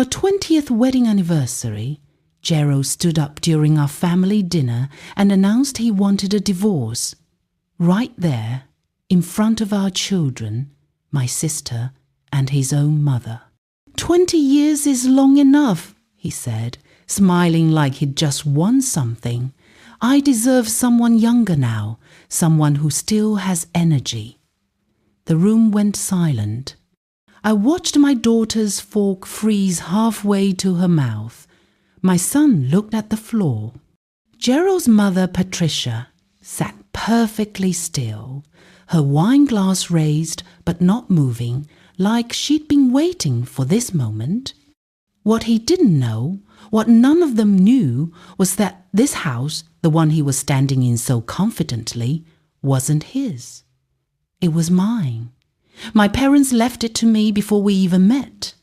our 20th wedding anniversary, Gerald stood up during our family dinner and announced he wanted a divorce. Right there, in front of our children, my sister, and his own mother. 20 years is long enough, he said, smiling like he'd just won something. I deserve someone younger now, someone who still has energy. The room went silent. I watched my daughter's fork freeze halfway to her mouth. My son looked at the floor. Gerald's mother, Patricia, sat perfectly still, her wine glass raised but not moving, like she'd been waiting for this moment. What he didn't know, what none of them knew, was that this house, the one he was standing in so confidently, wasn't his. It was mine. My parents left it to me before we even met.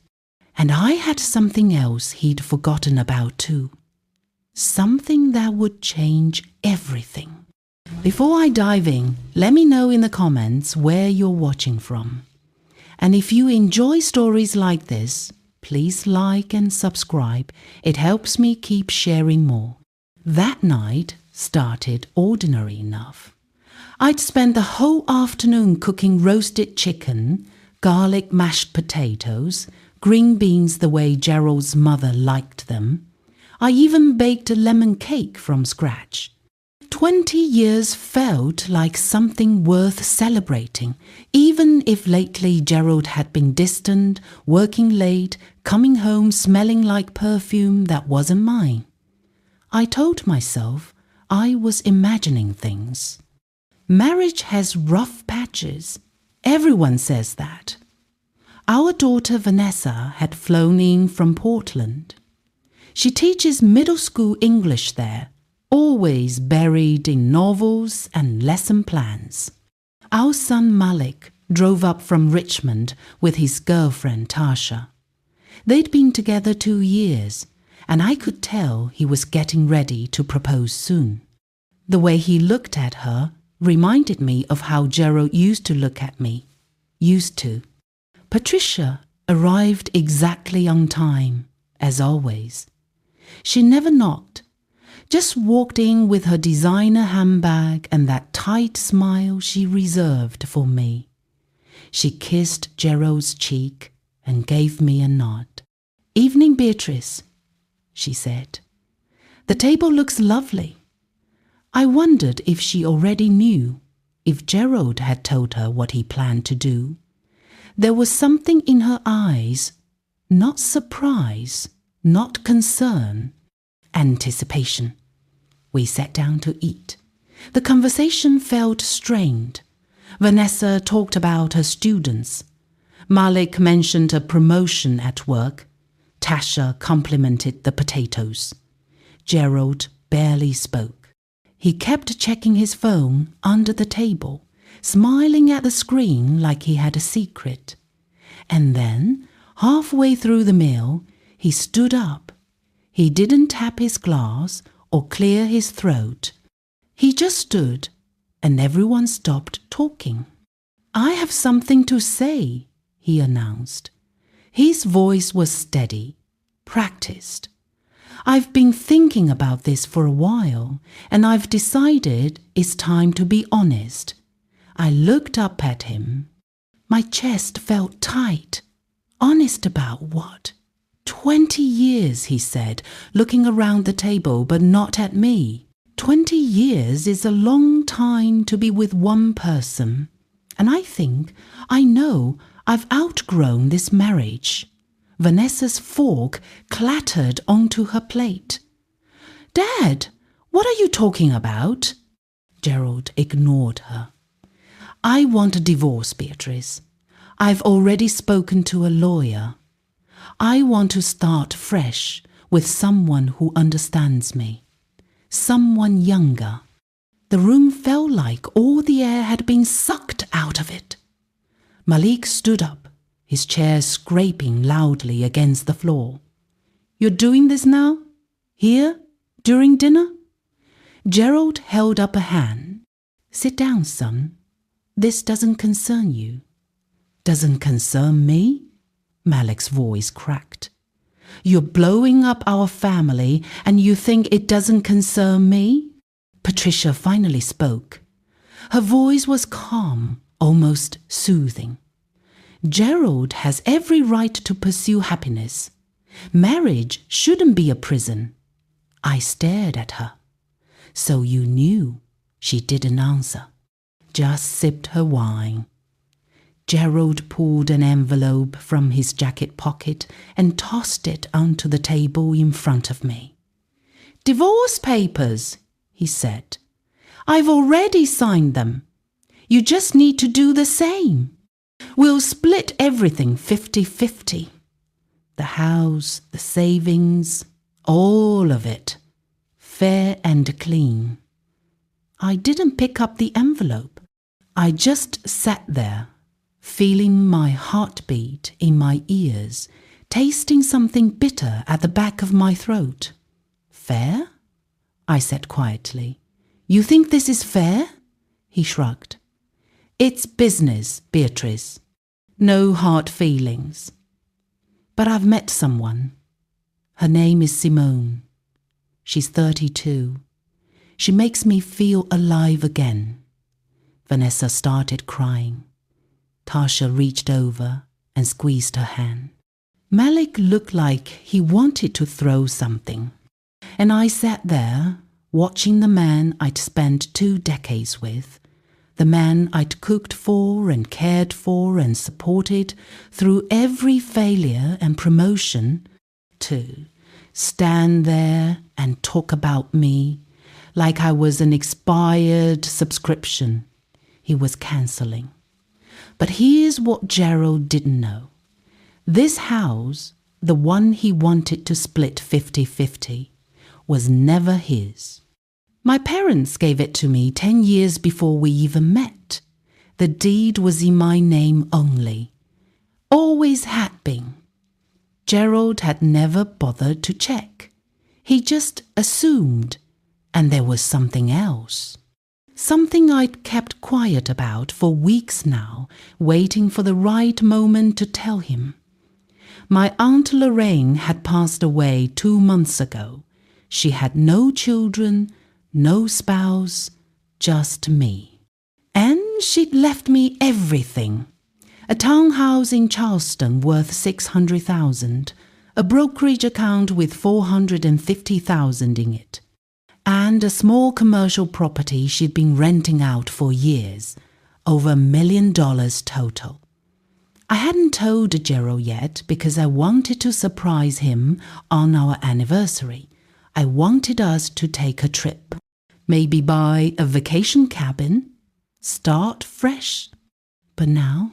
And I had something else he'd forgotten about too. Something that would change everything. Before I dive in, let me know in the comments where you're watching from. And if you enjoy stories like this, please like and subscribe. It helps me keep sharing more. That night started ordinary enough. I'd spent the whole afternoon cooking roasted chicken, garlic mashed potatoes, green beans the way Gerald's mother liked them. I even baked a lemon cake from scratch. 20 years felt like something worth celebrating, even if lately Gerald had been distant, working late, coming home smelling like perfume that wasn't mine. I told myself I was imagining things. Marriage has rough patches. Everyone says that. Our daughter Vanessa had flown in from Portland. She teaches middle school English there, always buried in novels and lesson plans. Our son Malik drove up from Richmond with his girlfriend Tasha. They'd been together 2 years, and I could tell he was getting ready to propose soon. The way he looked at her reminded me of how Gerald used to look at me. Used to. Patricia arrived exactly on time, as always. She never knocked, just walked in with her designer handbag and that tight smile she reserved for me. She kissed Gerald's cheek and gave me a nod. "Evening, Beatrice," she said. "The table looks lovely." I wondered if she already knew, if Gerald had told her what he planned to do. There was something in her eyes, not surprise, not concern, anticipation. We sat down to eat. The conversation felt strained. Vanessa talked about her students. Malik mentioned a promotion at work. Tasha complimented the potatoes. Gerald barely spoke. He kept checking his phone under the table, smiling at the screen like he had a secret. And then, halfway through the meal, he stood up. He didn't tap his glass or clear his throat. He just stood, and everyone stopped talking. "I have something to say," he announced. His voice was steady, practiced. "I've been thinking about this for a while, and I've decided it's time to be honest." I looked up at him. My chest felt tight. Honest about what? 20 years, he said, looking around the table but not at me. 20 years is a long time to be with one person. And I know I've outgrown this marriage. Vanessa's fork clattered onto her plate. "Dad, what are you talking about?" Gerald ignored her. "I want a divorce, Beatrice. I've already spoken to a lawyer. I want to start fresh with someone who understands me. Someone younger." The room felt like all the air had been sucked out of it. Malik stood up, his chair scraping loudly against the floor. "You're doing this now? Here? During dinner?" Gerald held up a hand. "Sit down, son. This doesn't concern you." "Doesn't concern me?" Malik's voice cracked. You're blowing up our family and you think it doesn't concern me? Patricia finally spoke. Her voice was calm, almost soothing. Gerald has every right to pursue happiness. Marriage shouldn't be a prison. I stared at her. So you knew? She didn't answer. Just sipped her wine. Gerald pulled an envelope from his jacket pocket and tossed it onto the table in front of me. Divorce papers, he said. I've already signed them. You just need to do the same. We'll split everything 50-50. The house, the savings, all of it. Fair and clean. I didn't pick up the envelope. I just sat there, feeling my heartbeat in my ears, tasting something bitter at the back of my throat. Fair? I said quietly. You think this is fair? He shrugged. It's business, Beatrice. No hard feelings. But I've met someone. Her name is Simone. She's 32. She makes me feel alive again. Vanessa started crying. Tasha reached over and squeezed her hand. Malik looked like he wanted to throw something. And I sat there, watching the man I'd spent 2 decades with, the man I'd cooked for and cared for and supported through every failure and promotion, to stand there and talk about me like I was an expired subscription he was cancelling. But here's what Gerald didn't know. This house, the one he wanted to split 50-50, was never his. My parents gave it to me 10 years before we even met. The deed was in my name only. Always had been. Gerald had never bothered to check. He just assumed, and there was something else. Something I'd kept quiet about for weeks now, waiting for the right moment to tell him. My Aunt Lorraine had passed away 2 months ago. She had no children, no spouse, just me. And she'd left me everything. A townhouse in Charleston worth $600,000, a brokerage account with $450,000 in it, and a small commercial property she'd been renting out for years, over $1 million total. I hadn't told Gerald yet because I wanted to surprise him on our anniversary. I wanted us to take a trip, maybe buy a vacation cabin, start fresh. But now,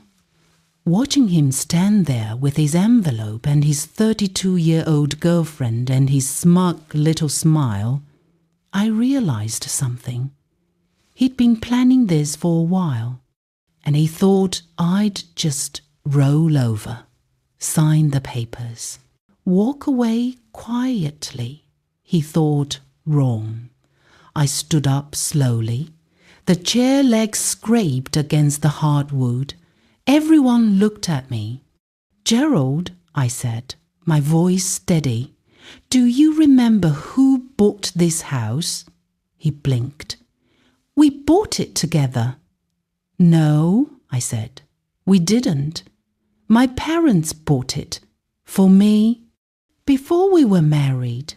watching him stand there with his envelope and his 32-year-old girlfriend and his smug little smile, I realized something. He'd been planning this for a while, and he thought I'd just roll over, sign the papers, walk away quietly. He thought wrong. I stood up slowly. The chair legs scraped against the hardwood. Everyone looked at me. Gerald, I said, my voice steady, do you remember who bought this house? He blinked. We bought it together. No, I said, we didn't. My parents bought it. For me, before we were married.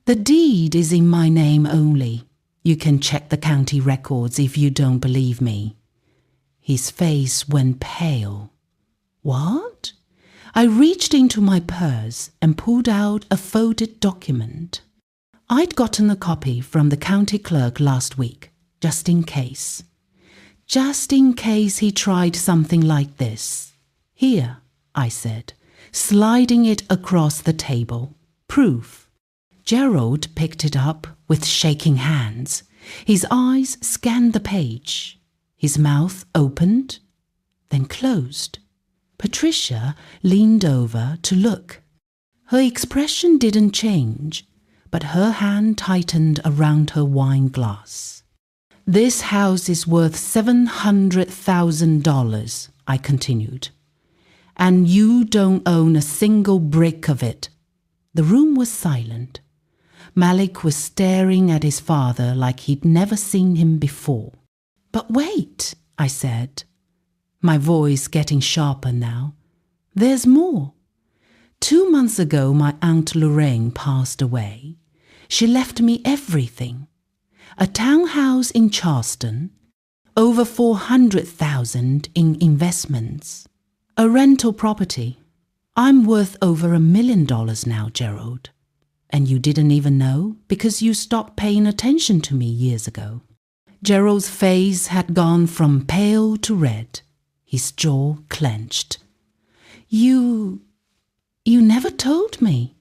The deed is in my name only. You can check the county records if you don't believe me. His face went pale. What? I reached into my purse and pulled out a folded document. I'd gotten a copy from the county clerk last week, just in case. Just in case he tried something like this. Here, I said, sliding it across the table. Proof. Gerald picked it up with shaking hands. His eyes scanned the page. His mouth opened, then closed. Patricia leaned over to look. Her expression didn't change, but her hand tightened around her wine glass. This house is worth $700,000, I continued. And you don't own a single brick of it. The room was silent. Malik was staring at his father like he'd never seen him before. "But wait," I said, my voice getting sharper now. "There's more. 2 months ago, my Aunt Lorraine passed away. She left me everything. A townhouse in Charleston, over 400,000 in investments, a rental property. I'm worth over $1 million now, Gerald. And you didn't even know because you stopped paying attention to me years ago." Gerald's face had gone from pale to red. His jaw clenched. You never told me."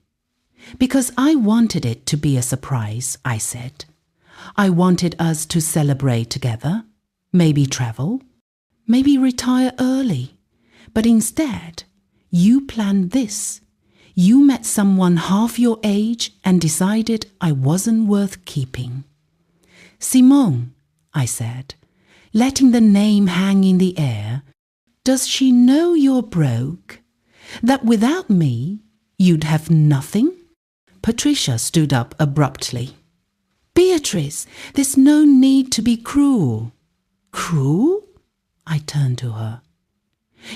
"Because I wanted it to be a surprise," I said. "I wanted us to celebrate together, maybe travel, maybe retire early. But instead, you planned this. You met someone half your age and decided I wasn't worth keeping." "Simone," I said, letting the name hang in the air, "does she know you're broke? That without me, you'd have nothing?" Patricia stood up abruptly. "Beatrice, there's no need to be cruel." "Cruel?" I turned to her.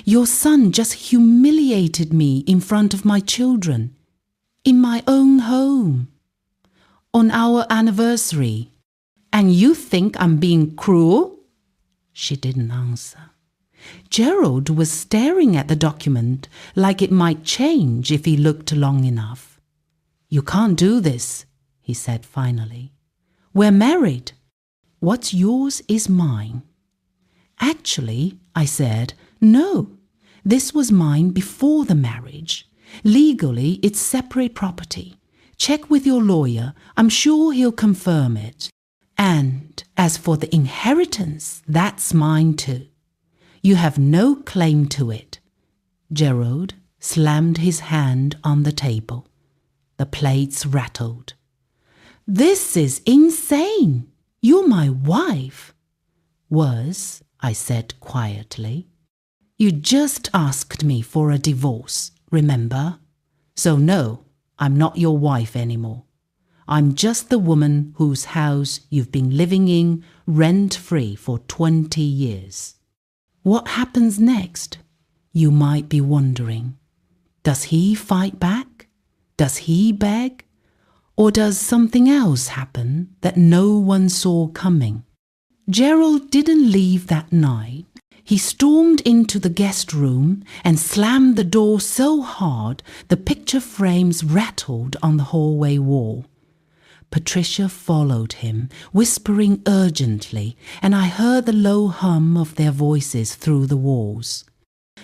"Your son just humiliated me in front of my children, in my own home, on our anniversary. And you think I'm being cruel?" She didn't answer. Gerald was staring at the document like it might change if he looked long enough. "You can't do this," he said finally. "We're married. What's yours is mine." "Actually," I said, "no. This was mine before the marriage. Legally, it's separate property. Check with your lawyer. I'm sure he'll confirm it. And as for the inheritance, that's mine too. You have no claim to it." Gerald slammed his hand on the table. The plates rattled. "This is insane. You're my wife." "Was," I said quietly. "You just asked me for a divorce, remember? So no, I'm not your wife anymore. I'm just the woman whose house you've been living in rent-free for 20 years. What happens next? You might be wondering. Does he fight back? Does he beg? Or does something else happen that no one saw coming?" Gerald didn't leave that night. He stormed into the guest room and slammed the door so hard the picture frames rattled on the hallway wall. Patricia followed him, whispering urgently, and I heard the low hum of their voices through the walls.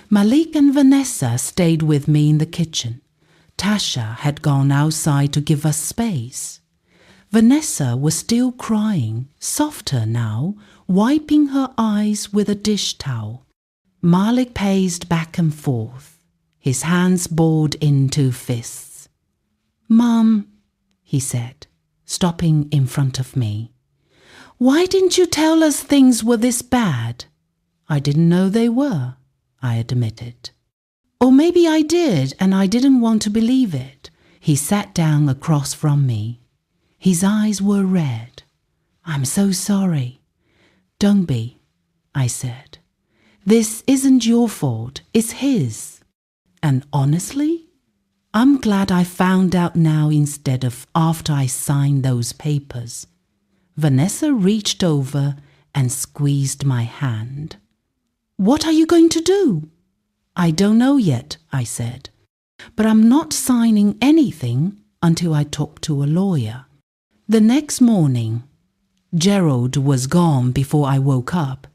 Malik and Vanessa stayed with me in the kitchen. Tasha had gone outside to give us space. Vanessa was still crying, softer now, wiping her eyes with a dish towel. Malik paced back and forth, his hands balled into fists. "Mum," he said, stopping in front of me, "why didn't you tell us things were this bad?" "I didn't know they were," I admitted. "Or maybe I did and I didn't want to believe it." He sat down across from me. His eyes were red. "I'm so sorry." "Don't be," I said. "This isn't your fault, it's his. And honestly, I'm glad I found out now instead of after I signed those papers." Vanessa reached over and squeezed my hand. "What are you going to do?" "I don't know yet," I said. "But I'm not signing anything until I talk to a lawyer." The next morning, Gerald was gone before I woke up.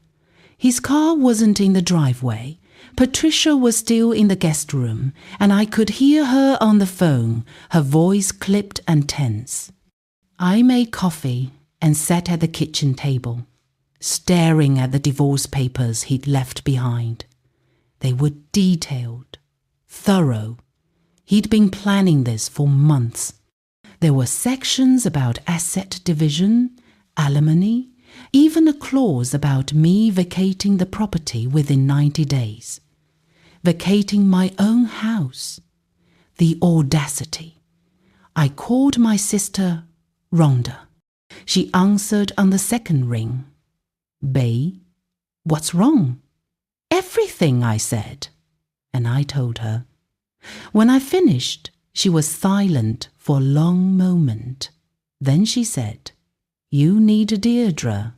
His car wasn't in the driveway. Patricia was still in the guest room, and I could hear her on the phone, her voice clipped and tense. I made coffee and sat at the kitchen table, staring at the divorce papers he'd left behind. They were detailed, thorough. He'd been planning this for months. There were sections about asset division, alimony, even a clause about me vacating the property within 90 days. Vacating my own house. The audacity. I called my sister Rhonda. She answered on the second ring. "Bae, what's wrong?" "Everything," I said. And I told her. When I finished, she was silent for a long moment. Then she said, "You need Deirdre."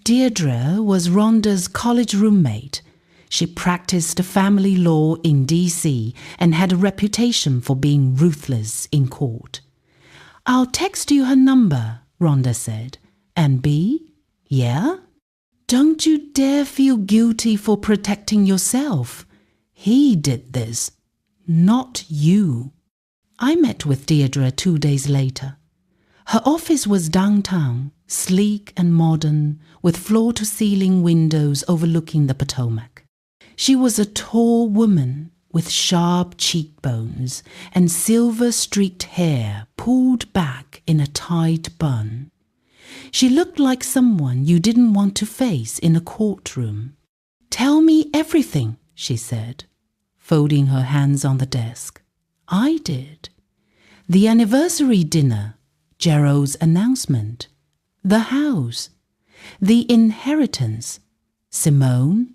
Deirdre was Rhonda's college roommate. She practiced family law in D.C. and had a reputation for being ruthless in court. "I'll text you her number," Rhonda said. "And B? Yeah? Don't you dare feel guilty for protecting yourself. He did this, not you." I met with Deirdre 2 days later. Her office was downtown, sleek and modern, with floor-to-ceiling windows overlooking the Potomac. She was a tall woman with sharp cheekbones and silver-streaked hair pulled back in a tight bun. She looked like someone you didn't want to face in a courtroom. "Tell me everything," she said, folding her hands on the desk. I did. The anniversary dinner, Gerald's announcement, the house, the inheritance, Simone.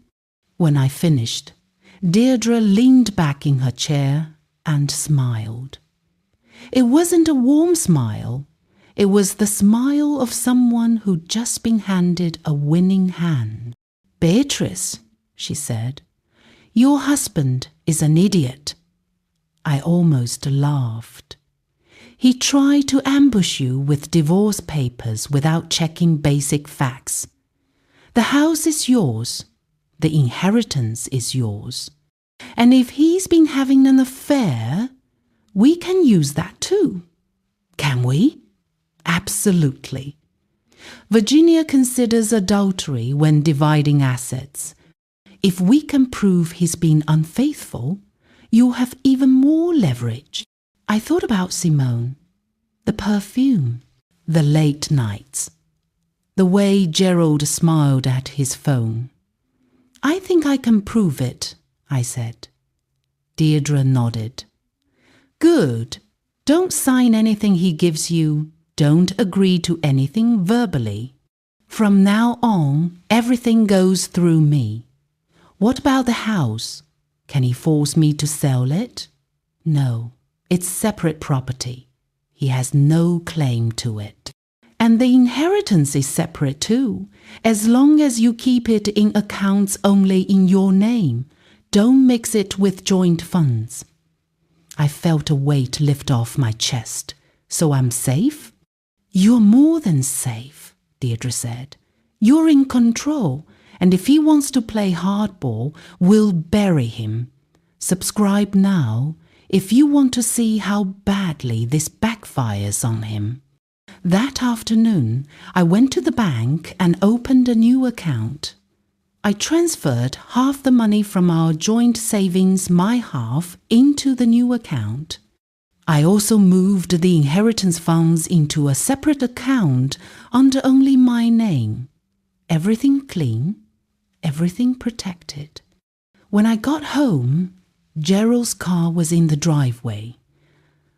When I finished, Deirdre leaned back in her chair and smiled. It wasn't a warm smile. It was the smile of someone who'd just been handed a winning hand. "Beatrice," she said, "your husband is an idiot." I almost laughed. He tried to ambush you with divorce papers without checking basic facts. The house is yours. The inheritance is yours. And if he's been having an affair, we can use that too. Can we? Absolutely. Virginia considers adultery when dividing assets. If we can prove he's been unfaithful, you'll have even more leverage. I thought about Simone, the perfume, the late nights, the way Gerald smiled at his phone. "I think I can prove it," I said. Deirdre nodded. "Good. Don't sign anything he gives you. Don't agree to anything verbally. From now on, everything goes through me. What about the house? Can he force me to sell it? No, it's separate property. He has no claim to it. And the inheritance is separate too, as long as you keep it in accounts only in your name. Don't mix it with joint funds." I felt a weight lift off my chest. "So I'm safe?" "You're more than safe," Deirdre said. "You're in control, and if he wants to play hardball, we'll bury him. Subscribe now if you want to see how badly this backfires on him." That afternoon, I went to the bank and opened a new account. I transferred half the money from our joint savings, my half, into the new account. I also moved the inheritance funds into a separate account under only my name. Everything clean, everything protected. When I got home, Gerald's car was in the driveway.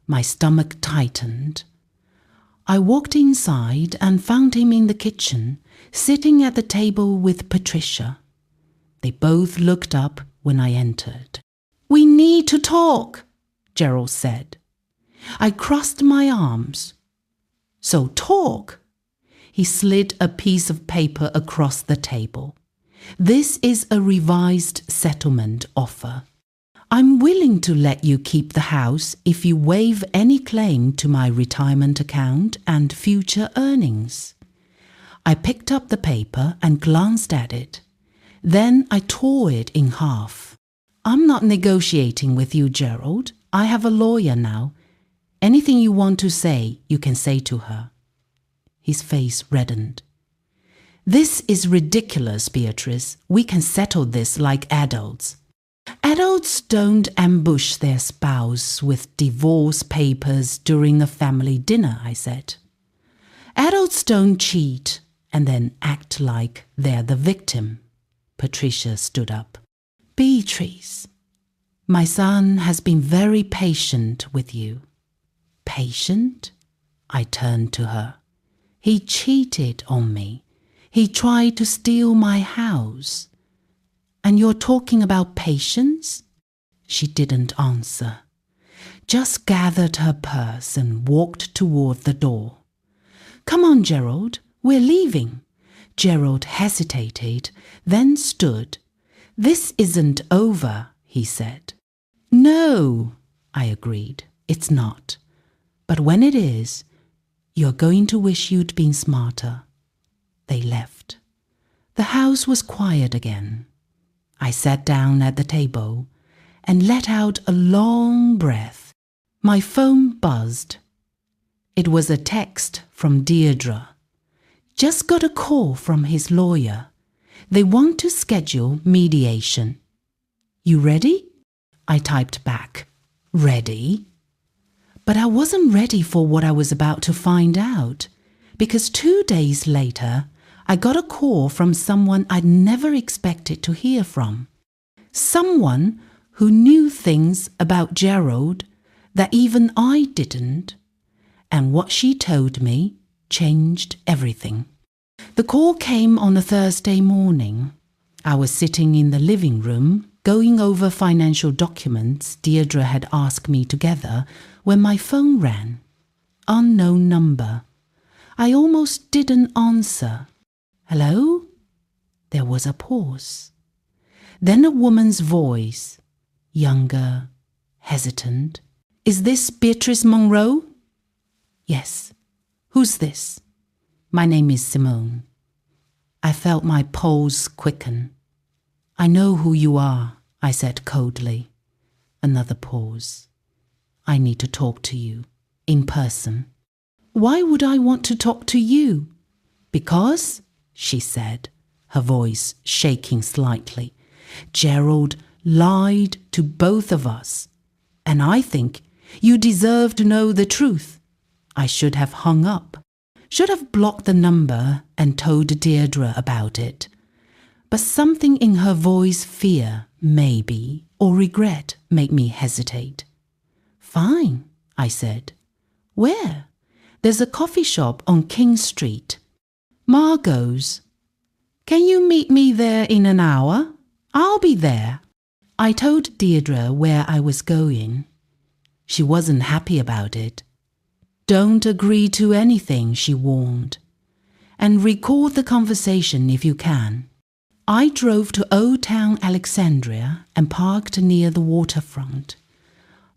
My stomach tightened. I walked inside and found him in the kitchen, sitting at the table with Patricia. They both looked up when I entered. "We need to talk," Gerald said. I crossed my arms. "So talk." He slid a piece of paper across the table. "This is a revised settlement offer. I'm willing to let you keep the house if you waive any claim to my retirement account and future earnings." I picked up the paper and glanced at it. Then I tore it in half. "I'm not negotiating with you, Gerald. I have a lawyer now. Anything you want to say, you can say to her." His face reddened. "This is ridiculous, Beatrice. We can settle this like adults." "Adults don't ambush their spouse with divorce papers during a family dinner," I said. "Adults don't cheat and then act like they're the victim." Patricia stood up. "Beatrice, my son has been very patient with you." patient? I turned to her. He cheated on me. He tried to steal my house. And you're talking about patience? She didn't answer. Just gathered her purse and walked toward the door. Come on, Gerald, we're leaving. Gerald hesitated, then stood. This isn't over, he said. No, I agreed, it's not. But when it is, you're going to wish you'd been smarter. They left. The house was quiet again. I sat down at the table and let out a long breath. My phone buzzed. It was a text from Deirdre. Just got a call from his lawyer. They want to schedule mediation. You ready? I typed back. Ready? But I wasn't ready for what I was about to find out, because 2 days later, I got a call from someone I'd never expected to hear from. Someone who knew things about Gerald that even I didn't, and what she told me changed everything. The call came on a Thursday morning. I was sitting in the living room, going over financial documents Deirdre had asked me to gather when my phone rang. Unknown number. I almost didn't answer. Hello? There was a pause. Then a woman's voice, younger, hesitant. Is this Beatrice Monroe? Yes. Who's this? My name is Simone. I felt my pulse quicken. I know who you are, I said coldly. Another pause. I need to talk to you, in person. Why would I want to talk to you? Because, she said, her voice shaking slightly, Gerald lied to both of us. And I think you deserve to know the truth. I should have hung up. Should have blocked the number and told Deirdre about it. But something in her voice, fear, maybe, or regret, made me hesitate. Fine, I said. Where? There's a coffee shop on King Street. Margot's. Can you meet me there in an hour? I'll be there. I told Deirdre where I was going. She wasn't happy about it. Don't agree to anything, she warned. And record the conversation if you can. I drove to Old Town Alexandria and parked near the waterfront.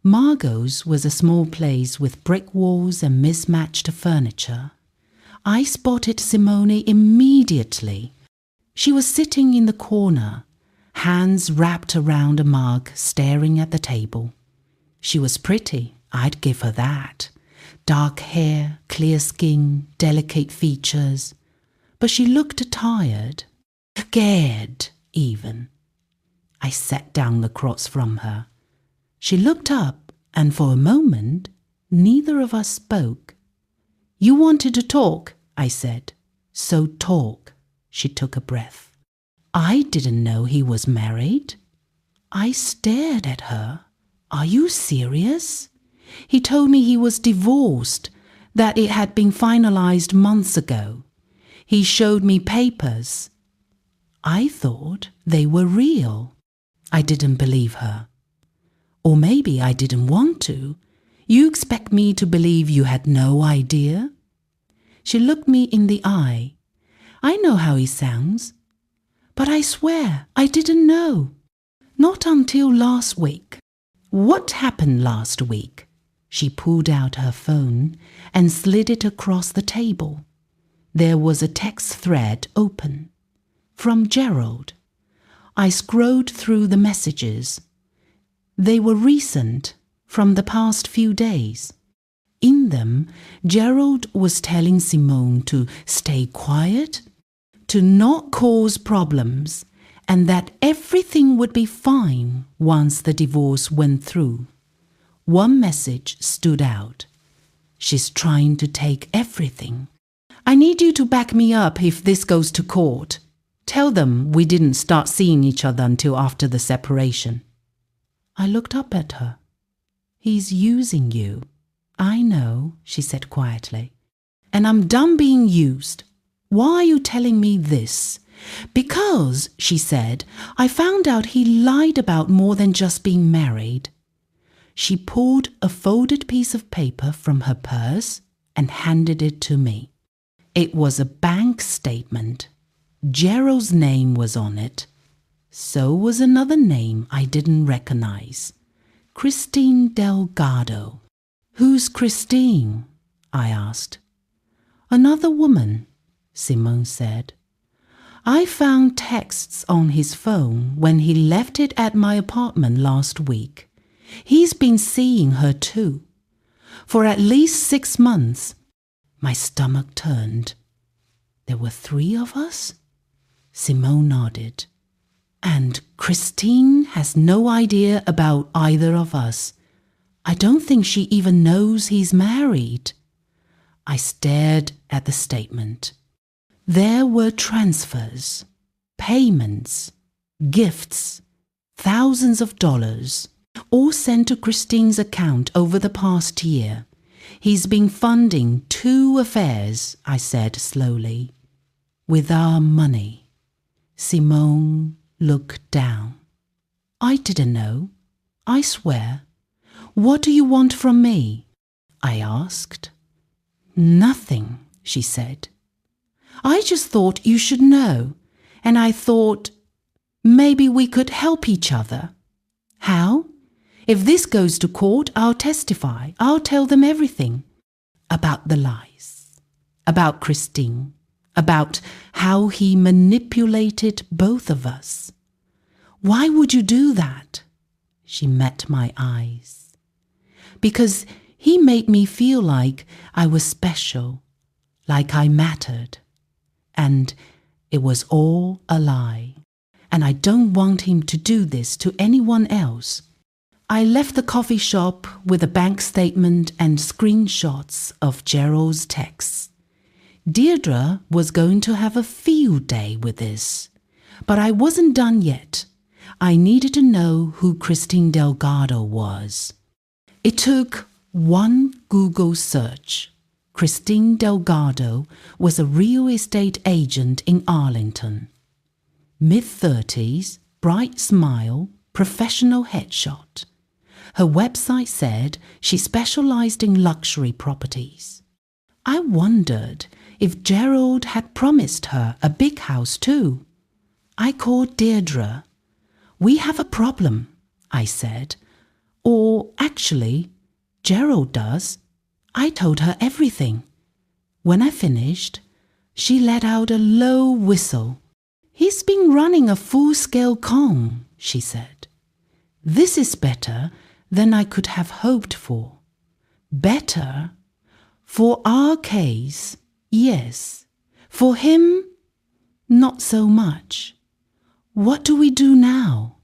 Margot's was a small place with brick walls and mismatched furniture. I spotted Simone immediately. She was sitting in the corner, hands wrapped around a mug, staring at the table. She was pretty, I'd give her that. Dark hair, clear skin, delicate features. But she looked tired, scared even. I sat down across from her. She looked up, and for a moment, neither of us spoke. You wanted to talk, I said. So talk. She took a breath. I didn't know he was married. I stared at her. Are you serious? He told me he was divorced, that it had been finalized months ago. He showed me papers. I thought they were real. I didn't believe her. Or maybe I didn't want to. You expect me to believe you had no idea? She looked me in the eye. I know how he sounds. But I swear I didn't know. Not until last week. What happened last week? She pulled out her phone and slid it across the table. There was a text thread open. From Gerald. I scrolled through the messages. They were recent, from the past few days. In them, Gerald was telling Simone to stay quiet, to not cause problems, and that everything would be fine once the divorce went through. One message stood out. She's trying to take everything. I need you to back me up if this goes to court. Tell them we didn't start seeing each other until after the separation. I looked up at her. He's using you, I know, she said quietly. And I'm done being used. Why are you telling me this? Because, she said, I found out he lied about more than just being married. She pulled a folded piece of paper from her purse and handed it to me. It was a bank statement. Gerald's name was on it. So was another name I didn't recognize. Christine Delgado. Who's Christine? I asked. Another woman, Simone said. I found texts on his phone when he left it at my apartment last week. He's been seeing her too. For at least 6 months. My stomach turned. There were 3 of us? Simone nodded. And Christine has no idea about either of us. I don't think she even knows he's married. I stared at the statement. There were transfers, payments, gifts, thousands of dollars, all sent to Christine's account over the past year. He's been funding 2 affairs, I said slowly. With our money. Simone looked down. I didn't know. I swear. What do you want from me? I asked. Nothing, she said. I just thought you should know, and I thought maybe we could help each other. How? If this goes to court, I'll testify. I'll tell them everything. About the lies. About Christine. About how he manipulated both of us. Why would you do that? She met my eyes. Because he made me feel like I was special, like I mattered. And it was all a lie. And I don't want him to do this to anyone else. I left the coffee shop with a bank statement and screenshots of Gerald's texts. Deirdre was going to have a field day with this. But I wasn't done yet. I needed to know who Christine Delgado was. It took one Google search. Christine Delgado was a real estate agent in Arlington. Mid-30s, bright smile, professional headshot. Her website said she specialized in luxury properties. I wondered if Gerald had promised her a big house too. I called Deirdre. We have a problem, I said. Or actually, Gerald does. I told her everything. When I finished, she let out a low whistle. He's been running a full-scale con, she said. This is better than I could have hoped for. Better? For our case, yes. For him, not so much. What do we do now?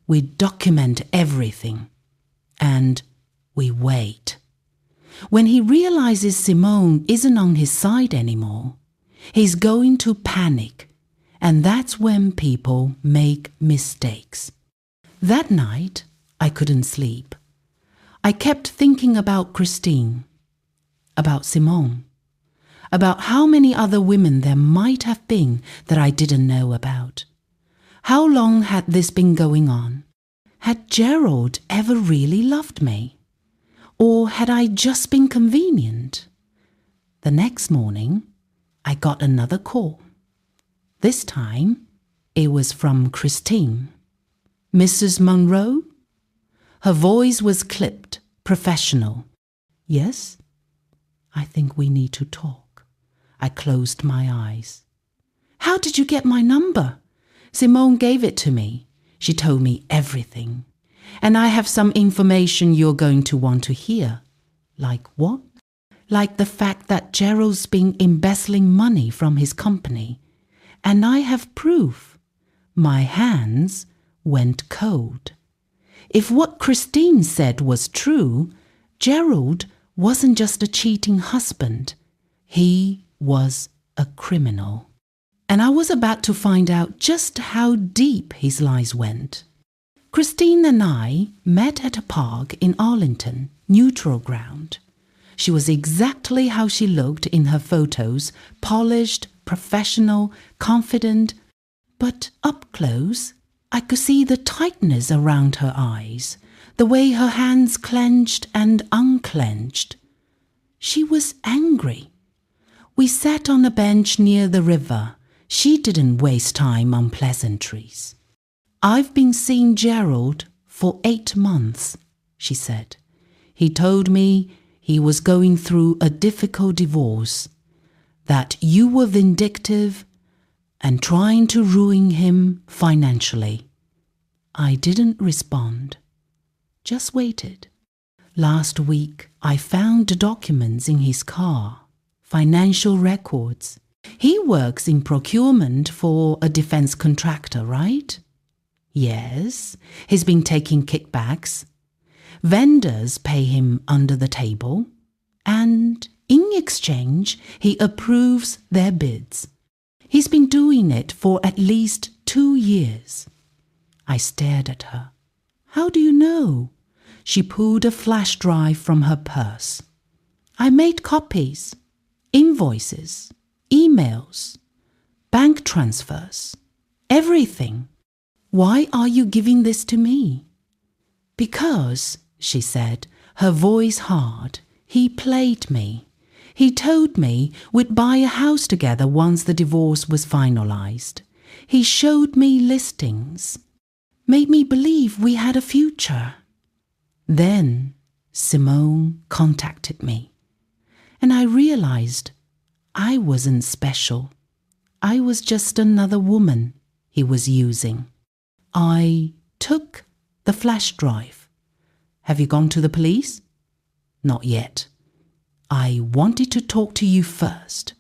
We document everything. And we wait. When he realizes Simone isn't on his side anymore, he's going to panic. And that's when people make mistakes. That night, I couldn't sleep. I kept thinking about Christine, about Simone, about how many other women there might have been that I didn't know about. How long had this been going on? Had Gerald ever really loved me? Or had I just been convenient? The next morning, I got another call. This time, it was from Christine. Mrs. Monroe? Her voice was clipped, professional. Yes? I think we need to talk. I closed my eyes. How did you get my number? Simone gave it to me. She told me everything. And I have some information you're going to want to hear. Like what? Like the fact that Gerald's been embezzling money from his company. And I have proof. My hands went cold. If what Christine said was true, Gerald wasn't just a cheating husband. He was a criminal. And I was about to find out just how deep his lies went. Christine and I met at a park in Arlington, neutral ground. She was exactly how she looked in her photos, polished, professional, confident. But up close, I could see the tightness around her eyes, the way her hands clenched and unclenched. She was angry. We sat on a bench near the river. She didn't waste time on pleasantries. "I've been seeing Gerald for 8 months," she said. "He told me he was going through a difficult divorce, that you were vindictive and trying to ruin him financially." I didn't respond, just waited. Last week, I found documents in his car, financial records. He works in procurement for a defense contractor, right? Yes, he's been taking kickbacks. Vendors pay him under the table, and in exchange, he approves their bids. He's been doing it for at least 2 years. I stared at her. "How do you know?" She pulled a flash drive from her purse. "I made copies, invoices, emails, bank transfers, everything. Why are you giving this to me?" "Because," she said, her voice hard, "he played me. He told me we'd buy a house together once the divorce was finalized. He showed me listings, made me believe we had a future. Then Simone contacted me, and I realized I wasn't special. I was just another woman he was using." I took the flash drive. "Have you gone to the police?" "Not yet. I wanted to talk to you first.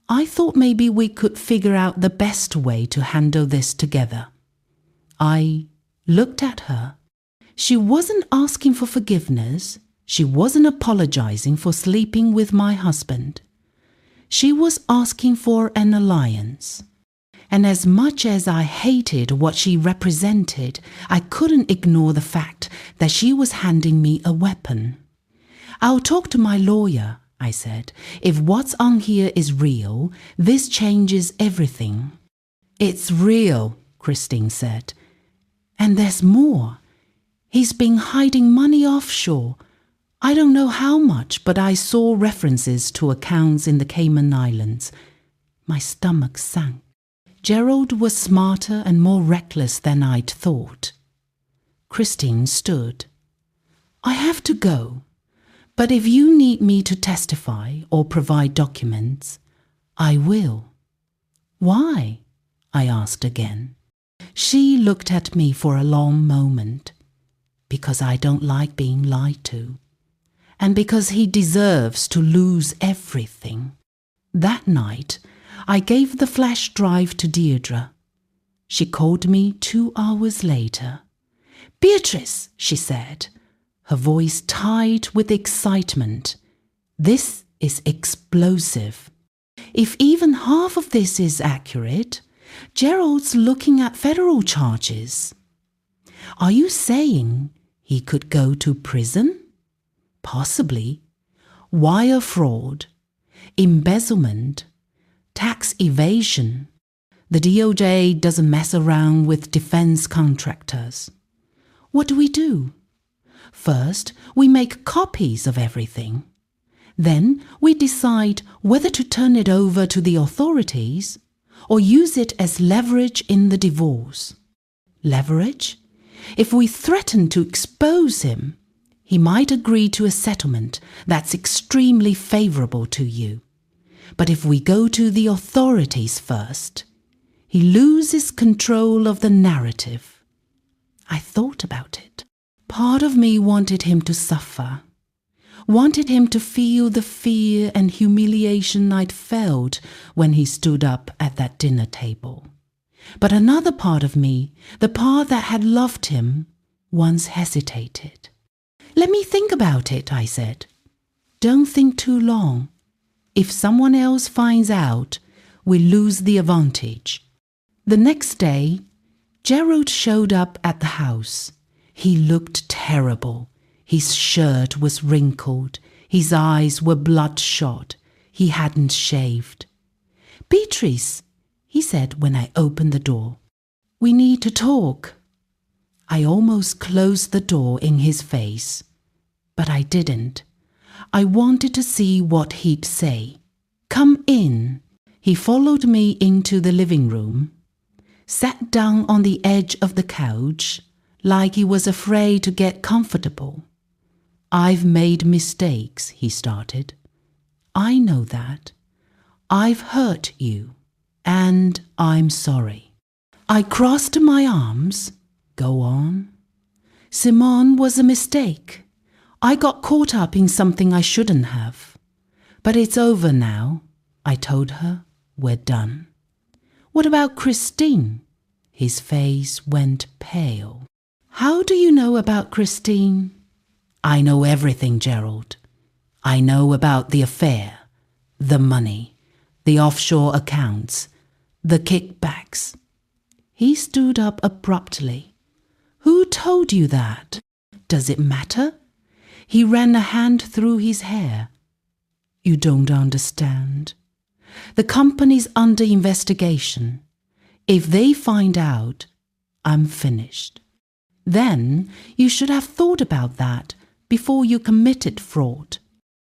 I thought maybe we could figure out the best way to handle this together." I looked at her. She wasn't asking for forgiveness. She wasn't apologizing for sleeping with my husband. She was asking for an alliance. And as much as I hated what she represented, I couldn't ignore the fact that she was handing me a weapon. "I'll talk to my lawyer," I said. "If what's on here is real, this changes everything." "It's real," Christine said. "And there's more. He's been hiding money offshore. I don't know how much, but I saw references to accounts in the Cayman Islands." My stomach sank. Gerald was smarter and more reckless than I'd thought. Christine stood. "I have to go, but if you need me to testify or provide documents, I will." "Why?" I asked again. She looked at me for a long moment. "Because I don't like being lied to, and because he deserves to lose everything." That night, I gave the flash drive to Deirdre. She called me 2 hours later. "Beatrice," she said, her voice tight with excitement, "this is explosive. If even half of this is accurate, Gerald's looking at federal charges. Are you saying he could go to prison? Possibly. Wire fraud, embezzlement, tax evasion. The DOJ doesn't mess around with defense contractors. What do we do? First, we make copies of everything. Then we decide whether to turn it over to the authorities or use it as leverage in the divorce. Leverage? If we threaten to expose him, he might agree to a settlement that's extremely favorable to you. But if we go to the authorities first, he loses control of the narrative." I thought about it. Part of me wanted him to suffer, wanted him to feel the fear and humiliation I'd felt when he stood up at that dinner table. But another part of me, the part that had loved him, once hesitated. "Let me think about it," I said. "Don't think too long. If someone else finds out, we lose the advantage." The next day, Gerald showed up at the house. He looked terrible. His shirt was wrinkled. His eyes were bloodshot. He hadn't shaved. "Beatrice," he said when I opened the door, "we need to talk." I almost closed the door in his face, but I didn't. I wanted to see what he'd say. "Come in." He followed me into the living room, sat down on the edge of the couch like he was afraid to get comfortable. "I've made mistakes," he started. "I know that. I've hurt you, and I'm sorry." I crossed my arms. "Go on." "Simone was a mistake. I got caught up in something I shouldn't have. But it's over now," I told her. "We're done." "What about Christine?" His face went pale. "How do you know about Christine?" "I know everything, Gerald. I know about the affair, the money, the offshore accounts, the kickbacks." He stood up abruptly. "Who told you that? Does it matter?" He ran a hand through his hair. "You don't understand. The company's under investigation. If they find out, I'm finished. Then you should have thought about that before you committed fraud."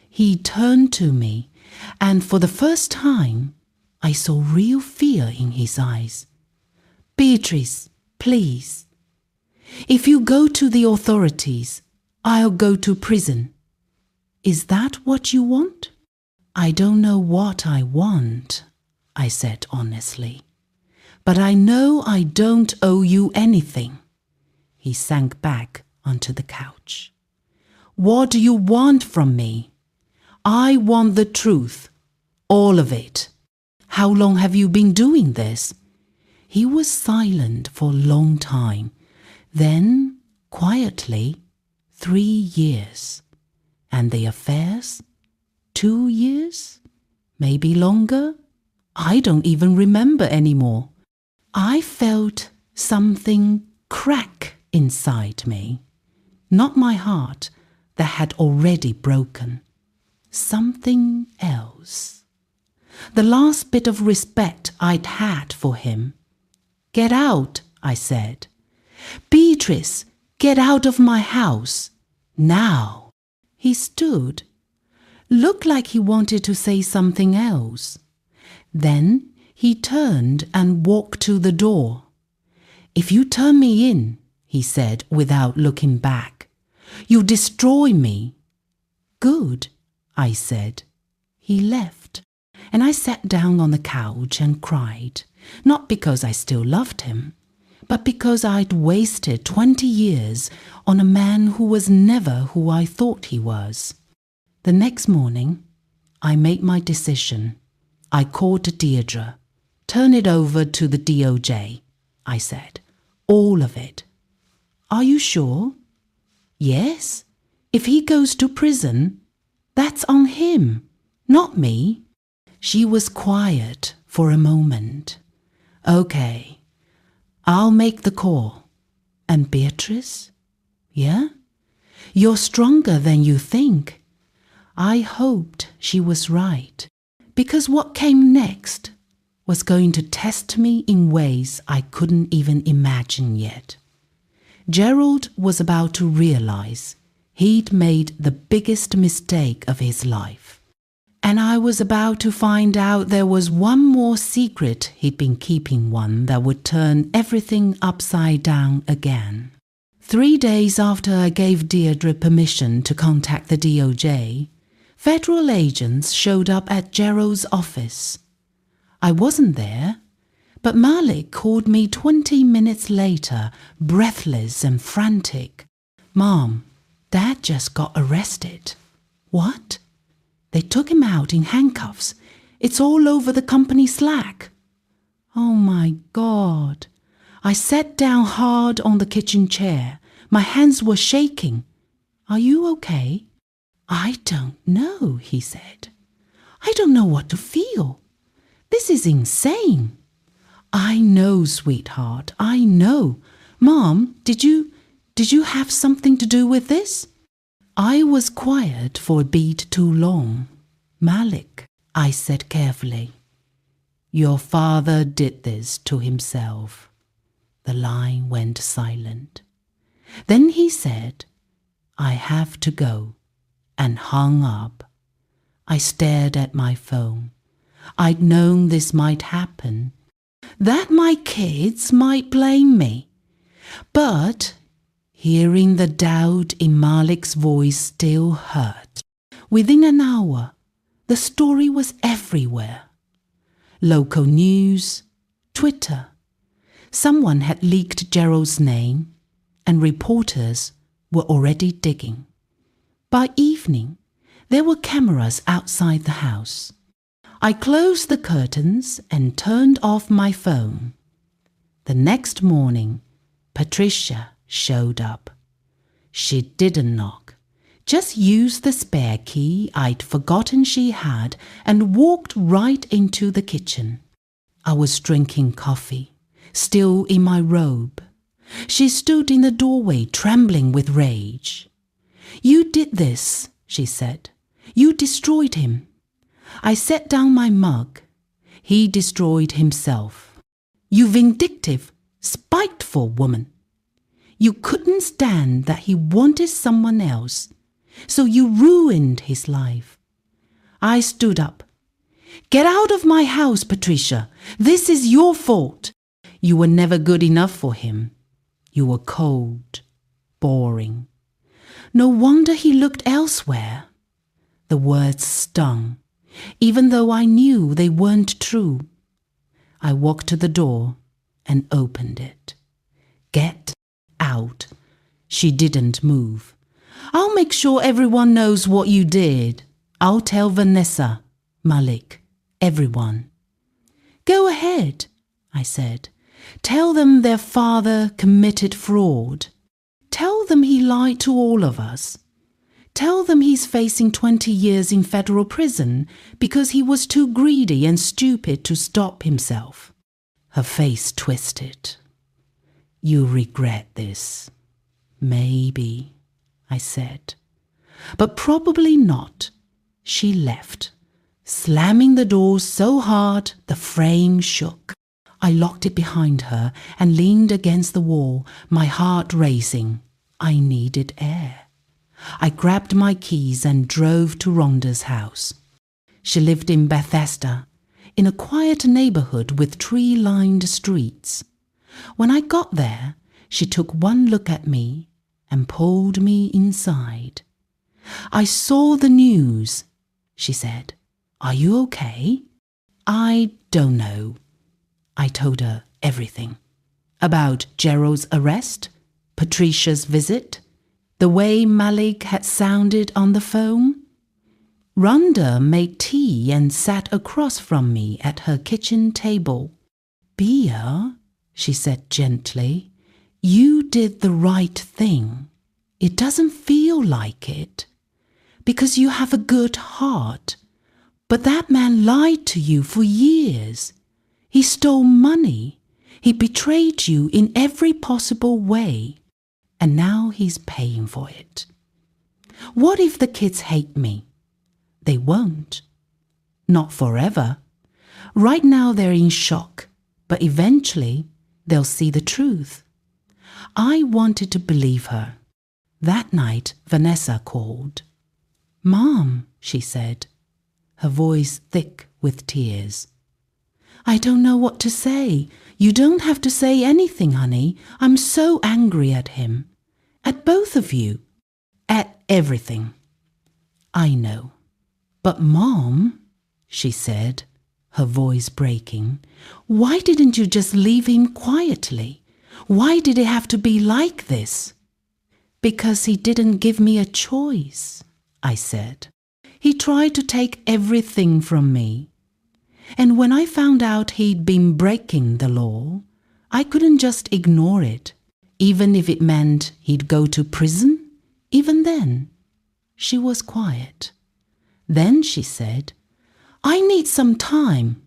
He turned to me, and for the first time, I saw real fear in his eyes. "Beatrice, please. If you go to the authorities, I'll go to prison. Is that what you want?" "I don't know what I want," I said honestly. "But I know I don't owe you anything." He sank back onto the couch. "What do you want from me?" "I want the truth. All of it." "How long have you been doing this?" He was silent for a long time. Then, quietly, 3 years. "And the affairs?" 2 years? Maybe longer? I don't even remember anymore. I felt something crack inside me. Not my heart that had already broken. Something else. The last bit of respect I'd had for him. "Get out," I said. "Beatrice, get out of my house. Now." He stood. Looked like he wanted to say something else. Then he turned and walked to the door. "If you turn me in," he said without looking back, "you destroy me." "Good," I said. He left, and I sat down on the couch and cried, not because I still loved him, but because I'd wasted 20 years on a man who was never who I thought he was. The next morning, I made my decision. I called Deirdre. "Turn it over to the DOJ, I said. "All of it." "Are you sure?" "Yes. If he goes to prison, that's on him, not me." She was quiet for a moment. "Okay, I'll make the call." "And Beatrice?" "Yeah? You're stronger than you think." I hoped she was right, because what came next was going to test me in ways I couldn't even imagine yet. Gerald was about to realize he'd made the biggest mistake of his life. And I was about to find out there was one more secret he'd been keeping, one that would turn everything upside down again. 3 days after I gave Deirdre permission to contact the DOJ, federal agents showed up at Gerald's office. I wasn't there, but Malik called me 20 minutes later, breathless and frantic. "Mom, Dad just got arrested." "What?" "They took him out in handcuffs. It's all over the company Slack." Oh my God. I sat down hard on the kitchen chair. My hands were shaking. "Are you okay?" "I don't know," he said. "I don't know what to feel. This is insane." "I know, sweetheart, I know. Mom, did you have something to do with this?" I was quiet for a beat too long. Malik, I said carefully, your father did this to himself. The line went silent. Then he said, I have to go, and hung up. I stared at my phone. I'd known this might happen, that my kids might blame me. But hearing the doubt in Malik's voice still hurt. Within an hour, the story was everywhere. Local news, Twitter. Someone had leaked Gerald's name, and reporters were already digging. By evening, there were cameras outside the house. I closed the curtains and turned off my phone. The next morning, Patricia showed up. She didn't knock, just used the spare key I'd forgotten she had and walked right into the kitchen. I was drinking coffee, still in my robe. She stood in the doorway, trembling with rage. You did this, she said. You destroyed him. I set down my mug. He destroyed himself. You vindictive, spiteful woman. You couldn't stand that he wanted someone else, so you ruined his life. I stood up. Get out of my house, Patricia. This is your fault. You were never good enough for him. You were cold, boring. No wonder he looked elsewhere. The words stung, even though I knew they weren't true. I walked to the door and opened it. Get out. She didn't move. I'll make sure everyone knows what you did. I'll tell Vanessa, Malik, everyone. Go ahead, I said. Tell them their father committed fraud. Tell them he lied to all of us. Tell them he's facing 20 years in federal prison because he was too greedy and stupid to stop himself. Her face twisted. You regret this. Maybe, I said. But probably not. She left, slamming the door so hard the frame shook. I locked it behind her and leaned against the wall, my heart racing. I needed air. I grabbed my keys and drove to Rhonda's house. She lived in Bethesda, in a quiet neighborhood with tree-lined streets. When I got there, she took one look at me and pulled me inside. I saw the news, she said. Are you okay? I don't know. I told her everything. About Gerald's arrest, Patricia's visit, the way Malik had sounded on the phone. Rhonda made tea and sat across from me at her kitchen table. Bea, she said gently, you did the right thing. It doesn't feel like it, because you have a good heart. But that man lied to you for years. He stole money. He betrayed you in every possible way. And now he's paying for it. What if the kids hate me? They won't. Not forever. Right now they're in shock, but eventually they'll see the truth. I wanted to believe her. That night, Vanessa called. Mom, she said, her voice thick with tears. I don't know what to say. You don't have to say anything, honey. I'm so angry at him. At both of you. At everything. I know. But Mom, she said, her voice breaking, why didn't you just leave him quietly? Why did it have to be like this? Because he didn't give me a choice, I said. He tried to take everything from me. And when I found out he'd been breaking the law, I couldn't just ignore it, even if it meant he'd go to prison. Even then, she was quiet. Then she said, I need some time.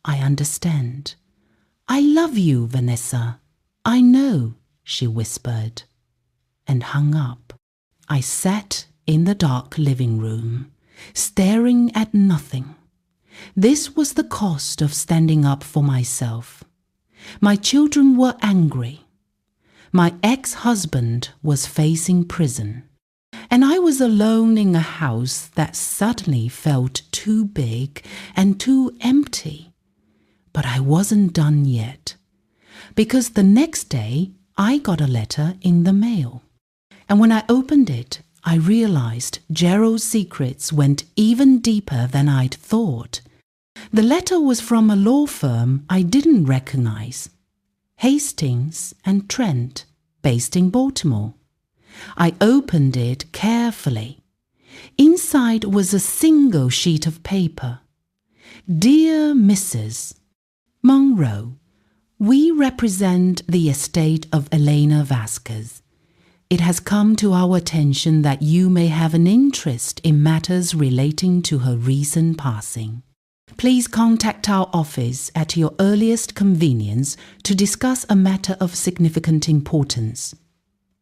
I understand. I love you, Vanessa. I know, she whispered, and hung up. I sat in the dark living room, staring at nothing. This was the cost of standing up for myself. My children were angry. My ex-husband was facing prison. And I was alone in a house that suddenly felt too big and too empty. But I wasn't done yet, because the next day I got a letter in the mail. And when I opened it, I realized Gerald's secrets went even deeper than I'd thought. The letter was from a law firm I didn't recognize, Hastings and Trent, based in Baltimore. I opened it carefully. Inside was a single sheet of paper. Dear Mrs. Monroe, we represent the estate of Elena Vasquez. It has come to our attention that you may have an interest in matters relating to her recent passing. Please contact our office at your earliest convenience to discuss a matter of significant importance.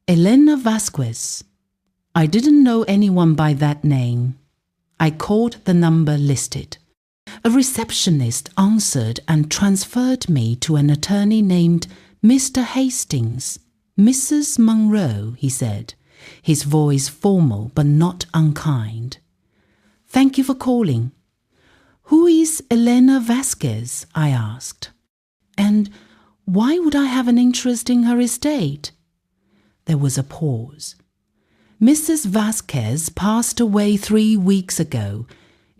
Elena Vasquez. I didn't know anyone by that name. I called the number listed. A receptionist answered and transferred me to an attorney named Mr. Hastings. Mrs. Monroe, he said, his voice formal but not unkind. Thank you for calling. Who is Elena Vasquez? I asked. And why would I have an interest in her estate? There was a pause. Mrs. Vasquez passed away 3 weeks ago.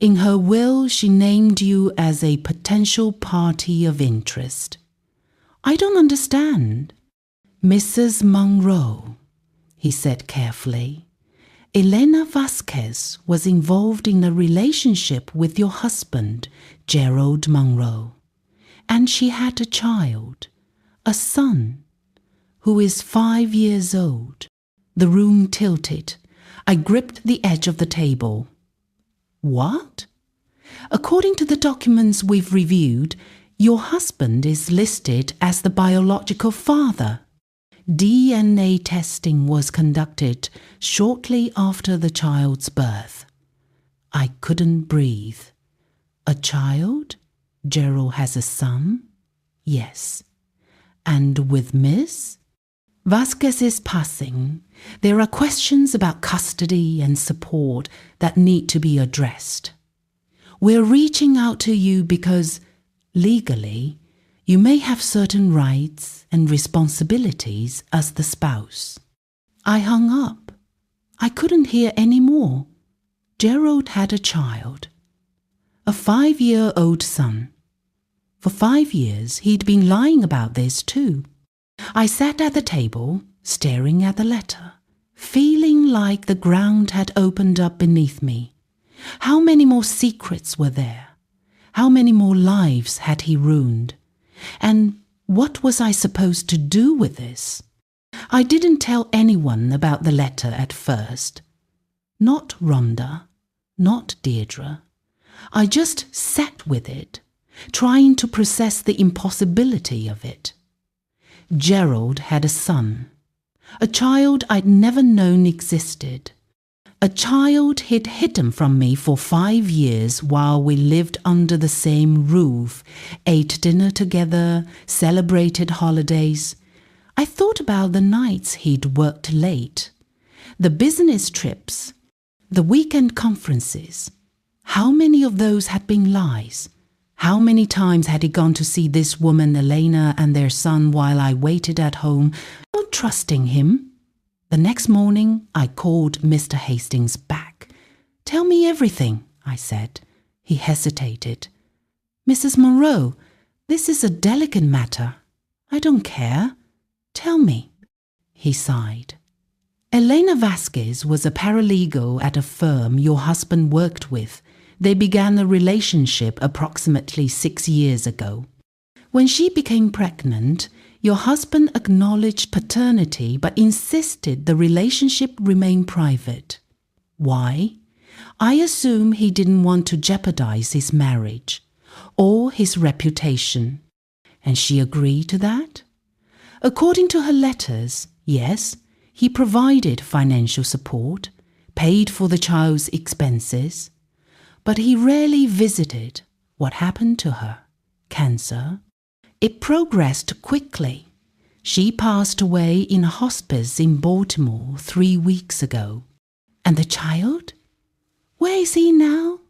In her will, she named you as a potential party of interest. I don't understand. Mrs. Monroe, he said carefully. Elena Vasquez was involved in a relationship with your husband, Gerald Monroe. And she had a child, a son, who is 5 years old. The room tilted. I gripped the edge of the table. What? According to the documents we've reviewed, your husband is listed as the biological father. DNA testing was conducted shortly after the child's birth. I couldn't breathe. A child? Gerald has a son? Yes. And with Miss Vasquez's passing, there are questions about custody and support that need to be addressed. We're reaching out to you because, legally, you may have certain rights and responsibilities as the spouse. I hung up. I couldn't hear any more. Gerald had a child, a 5-year-old son. For 5 years, he'd been lying about this too. I sat at the table, staring at the letter, feeling like the ground had opened up beneath me. How many more secrets were there? How many more lives had he ruined? And what was I supposed to do with this? I didn't tell anyone about the letter at first. Not Rhonda, not Deirdre. I just sat with it, trying to process the impossibility of it. Gerald had a son, a child I'd never known existed. A child he'd hidden from me for 5 years while we lived under the same roof, ate dinner together, celebrated holidays. I thought about the nights he'd worked late, the business trips, the weekend conferences. How many of those had been lies? How many times had he gone to see this woman, Elena, and their son while I waited at home, not trusting him? The next morning, I called Mr. Hastings back. Tell me everything, I said. He hesitated. Mrs. Monroe, this is a delicate matter. I don't care. Tell me. He sighed. Elena Vasquez was a paralegal at a firm your husband worked with. They began a relationship approximately 6 years ago. When she became pregnant, your husband acknowledged paternity but insisted the relationship remain private. Why? I assume he didn't want to jeopardize his marriage or his reputation. And she agreed to that? According to her letters, yes, he provided financial support, paid for the child's expenses, but he rarely visited. What happened to her? Cancer. It progressed quickly. She passed away in a hospice in Baltimore 3 weeks ago. And the child? Where is he now?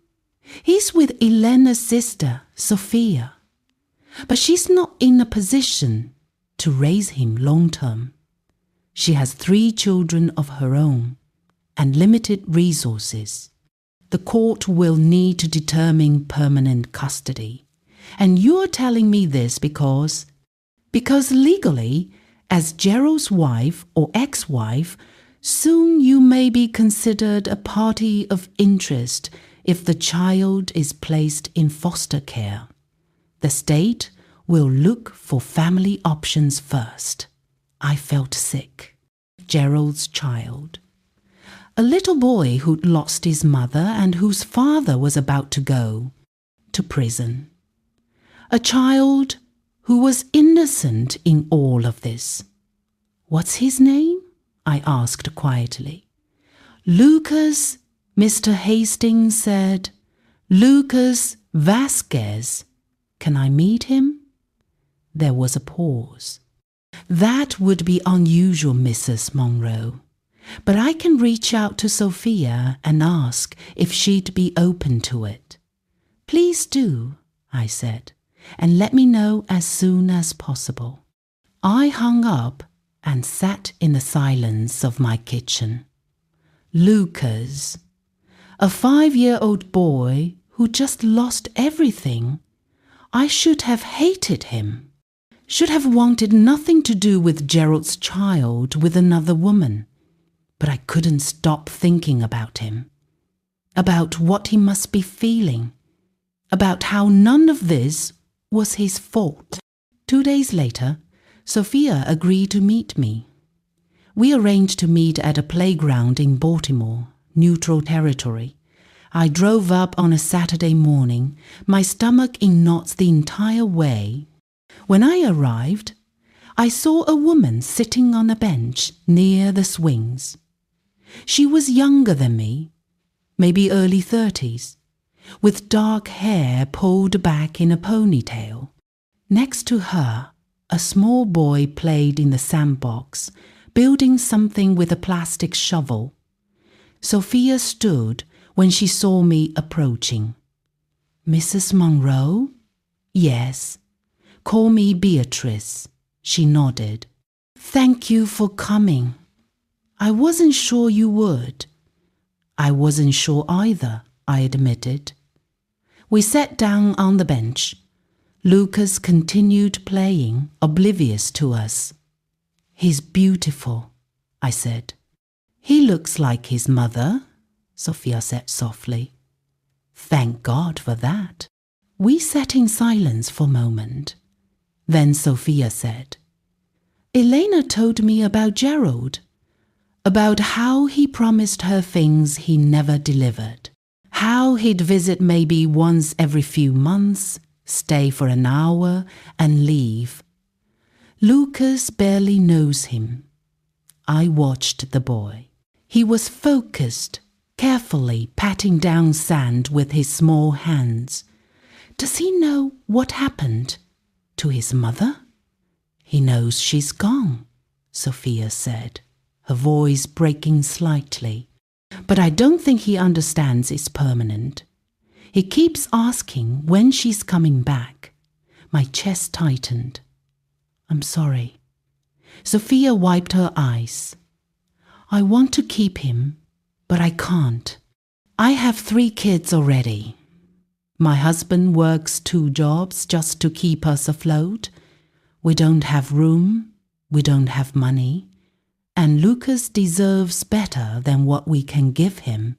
He's with Elena's sister, Sophia. But she's not in a position to raise him long term. She has 3 children of her own and limited resources. The court will need to determine permanent custody. And you're telling me this because legally, as Gerald's wife or ex-wife, soon you may be considered a party of interest if the child is placed in foster care. The state will look for family options first. I felt sick. Gerald's child. A little boy who'd lost his mother and whose father was about to go to prison. A child who was innocent in all of this. What's his name? I asked quietly. Lucas, Mr. Hastings said. Lucas Vasquez. Can I meet him? There was a pause. That would be unusual, Mrs. Monroe. But I can reach out to Sophia and ask if she'd be open to it. Please do, I said, and let me know as soon as possible. I hung up and sat in the silence of my kitchen. Lucas, a 5-year-old boy who just lost everything. I should have hated him, should have wanted nothing to do with Gerald's child with another woman. But I couldn't stop thinking about him, about what he must be feeling, about how none of this was his fault. 2 days later, Sophia agreed to meet me. We arranged to meet at a playground in Baltimore, neutral territory. I drove up on a Saturday morning, my stomach in knots the entire way. When I arrived, I saw a woman sitting on a bench near the swings. She was younger than me, maybe early 30s, with dark hair pulled back in a ponytail. Next to her, a small boy played in the sandbox, building something with a plastic shovel. Sophia stood when she saw me approaching. Mrs. Monroe? Yes. Call me Beatrice. She nodded. Thank you for coming. I wasn't sure you would. I wasn't sure either, I admitted. We sat down on the bench. Lucas continued playing, oblivious to us. He's beautiful, I said. He looks like his mother, Sophia said softly. Thank God for that. We sat in silence for a moment. Then Sophia said, Elena told me about Gerald, about how he promised her things he never delivered, how he'd visit maybe once every few months, stay for an hour and leave. Lucas barely knows him. I watched the boy. He was focused, carefully patting down sand with his small hands. Does he know what happened to his mother? He knows she's gone, Sophia said, her voice breaking slightly. But I don't think he understands it's permanent. He keeps asking when she's coming back. My chest tightened. I'm sorry. Sophia wiped her eyes. I want to keep him, but I can't. I have 3 kids already. My husband works 2 jobs just to keep us afloat. We don't have room. We don't have money. And Lucas deserves better than what we can give him.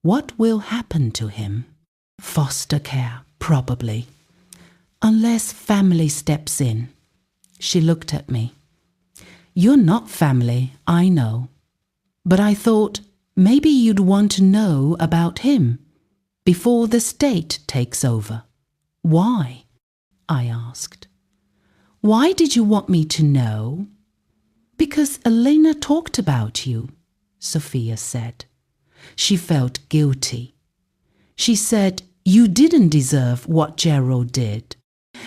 What will happen to him? Foster care, probably. Unless family steps in. She looked at me. You're not family, I know. But I thought maybe you'd want to know about him before the state takes over. Why? I asked. Why did you want me to know? Because Elena talked about you, Sophia said. She felt guilty. She said, "You didn't deserve what Gerald did."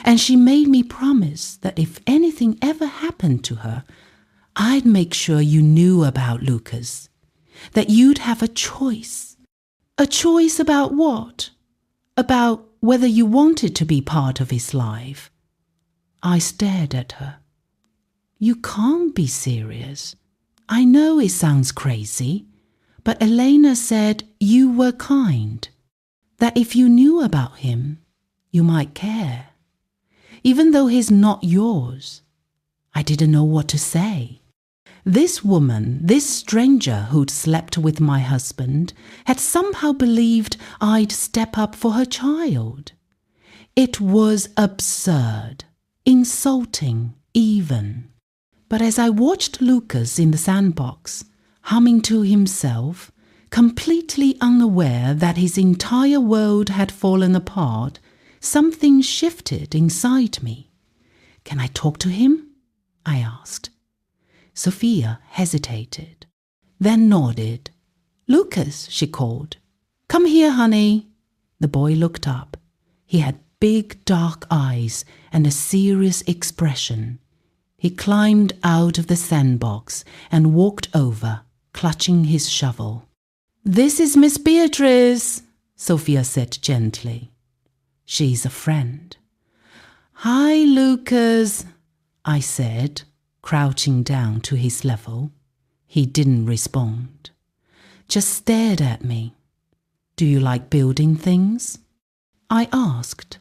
And she made me promise that if anything ever happened to her, I'd make sure you knew about Lucas, that you'd have a choice. A choice about what? About whether you wanted to be part of his life. I stared at her. You can't be serious. I know it sounds crazy, but Elena said you were kind, that if you knew about him, you might care. Even though he's not yours. I didn't know what to say. This woman, this stranger who'd slept with my husband, had somehow believed I'd step up for her child. It was absurd, insulting even. But as I watched Lucas in the sandbox, humming to himself, completely unaware that his entire world had fallen apart, something shifted inside me. "Can I talk to him?" I asked. Sophia hesitated, then nodded. "Lucas," she called. "Come here, honey." The boy looked up. He had big dark eyes and a serious expression. He climbed out of the sandbox and walked over, clutching his shovel. "This is Miss Beatrice," Sophia said gently. "She's a friend." "Hi, Lucas," I said, crouching down to his level. He didn't respond, just stared at me. "Do you like building things?" I asked.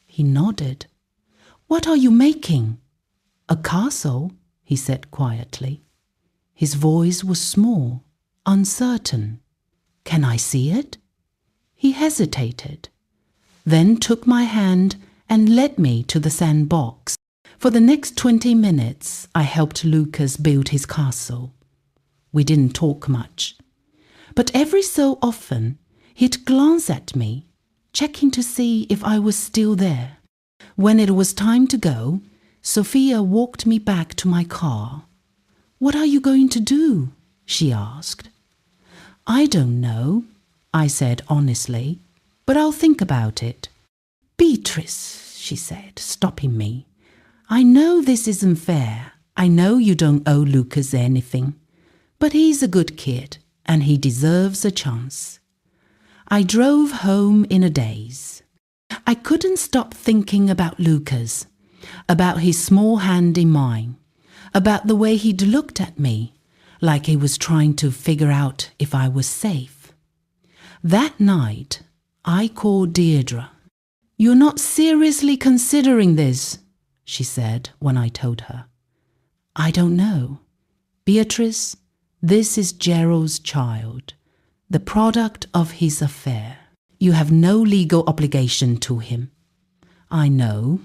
He nodded. "What are you making?" "A castle," he said quietly. His voice was small, uncertain. "Can I see it?" He hesitated, then took my hand and led me to the sandbox. For the next 20 minutes, I helped Lucas build his castle. We didn't talk much, but every so often he'd glance at me, checking to see if I was still there. When it was time to go, Sophia walked me back to my car. "What are you going to do?" she asked. "I don't know," I said honestly, "but I'll think about it." "Beatrice," she said, stopping me, "I know this isn't fair. I know you don't owe Lucas anything, but he's a good kid and he deserves a chance." I drove home in a daze. I couldn't stop thinking about Lucas, about his small hand in mine, about the way he'd looked at me, like he was trying to figure out if I was safe. That night, I called Deirdre. "You're not seriously considering this?" she said when I told her. "I don't know. Beatrice, this is Gerald's child, the product of his affair. You have no legal obligation to him." "I know.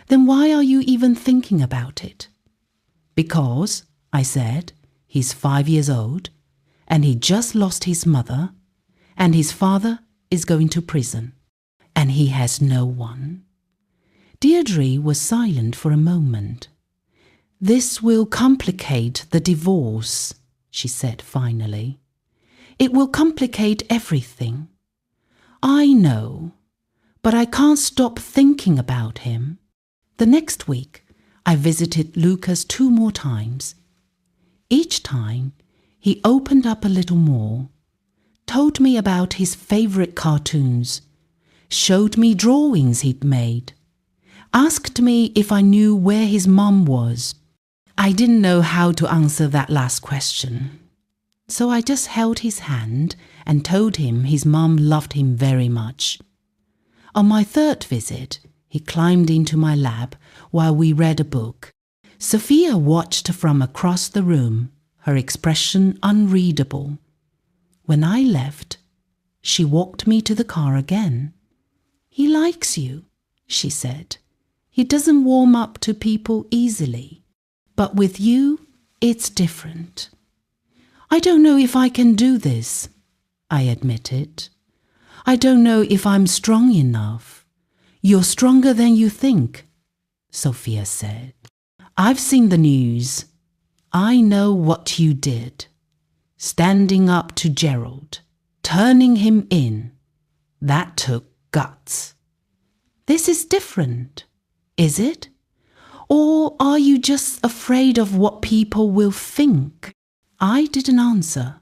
Then why are you even thinking about it?" "Because," I said, "he's 5 years old, and he just lost his mother, and his father is going to prison, and he has no one." Deirdre was silent for a moment. "This will complicate the divorce," she said finally. "It will complicate everything. I know, but I can't stop thinking about him." The next week, I visited Lucas 2 more times. Each time, he opened up a little more, told me about his favorite cartoons, showed me drawings he'd made, asked me if I knew where his mum was. I didn't know how to answer that last question, so I just held his hand and told him his mum loved him very much. On my 3rd visit, he climbed into my lap while we read a book. Sophia watched from across the room, her expression unreadable. When I left, she walked me to the car again. "He likes you," she said. "He doesn't warm up to people easily, but with you, it's different." "I don't know if I can do this," I admitted. "I don't know if I'm strong enough." "You're stronger than you think," Sophia said. "I've seen the news. I know what you did. Standing up to Gerald. turning him in. That took guts. This is different, is it? Or are you just afraid of what people will think? I didn't answer,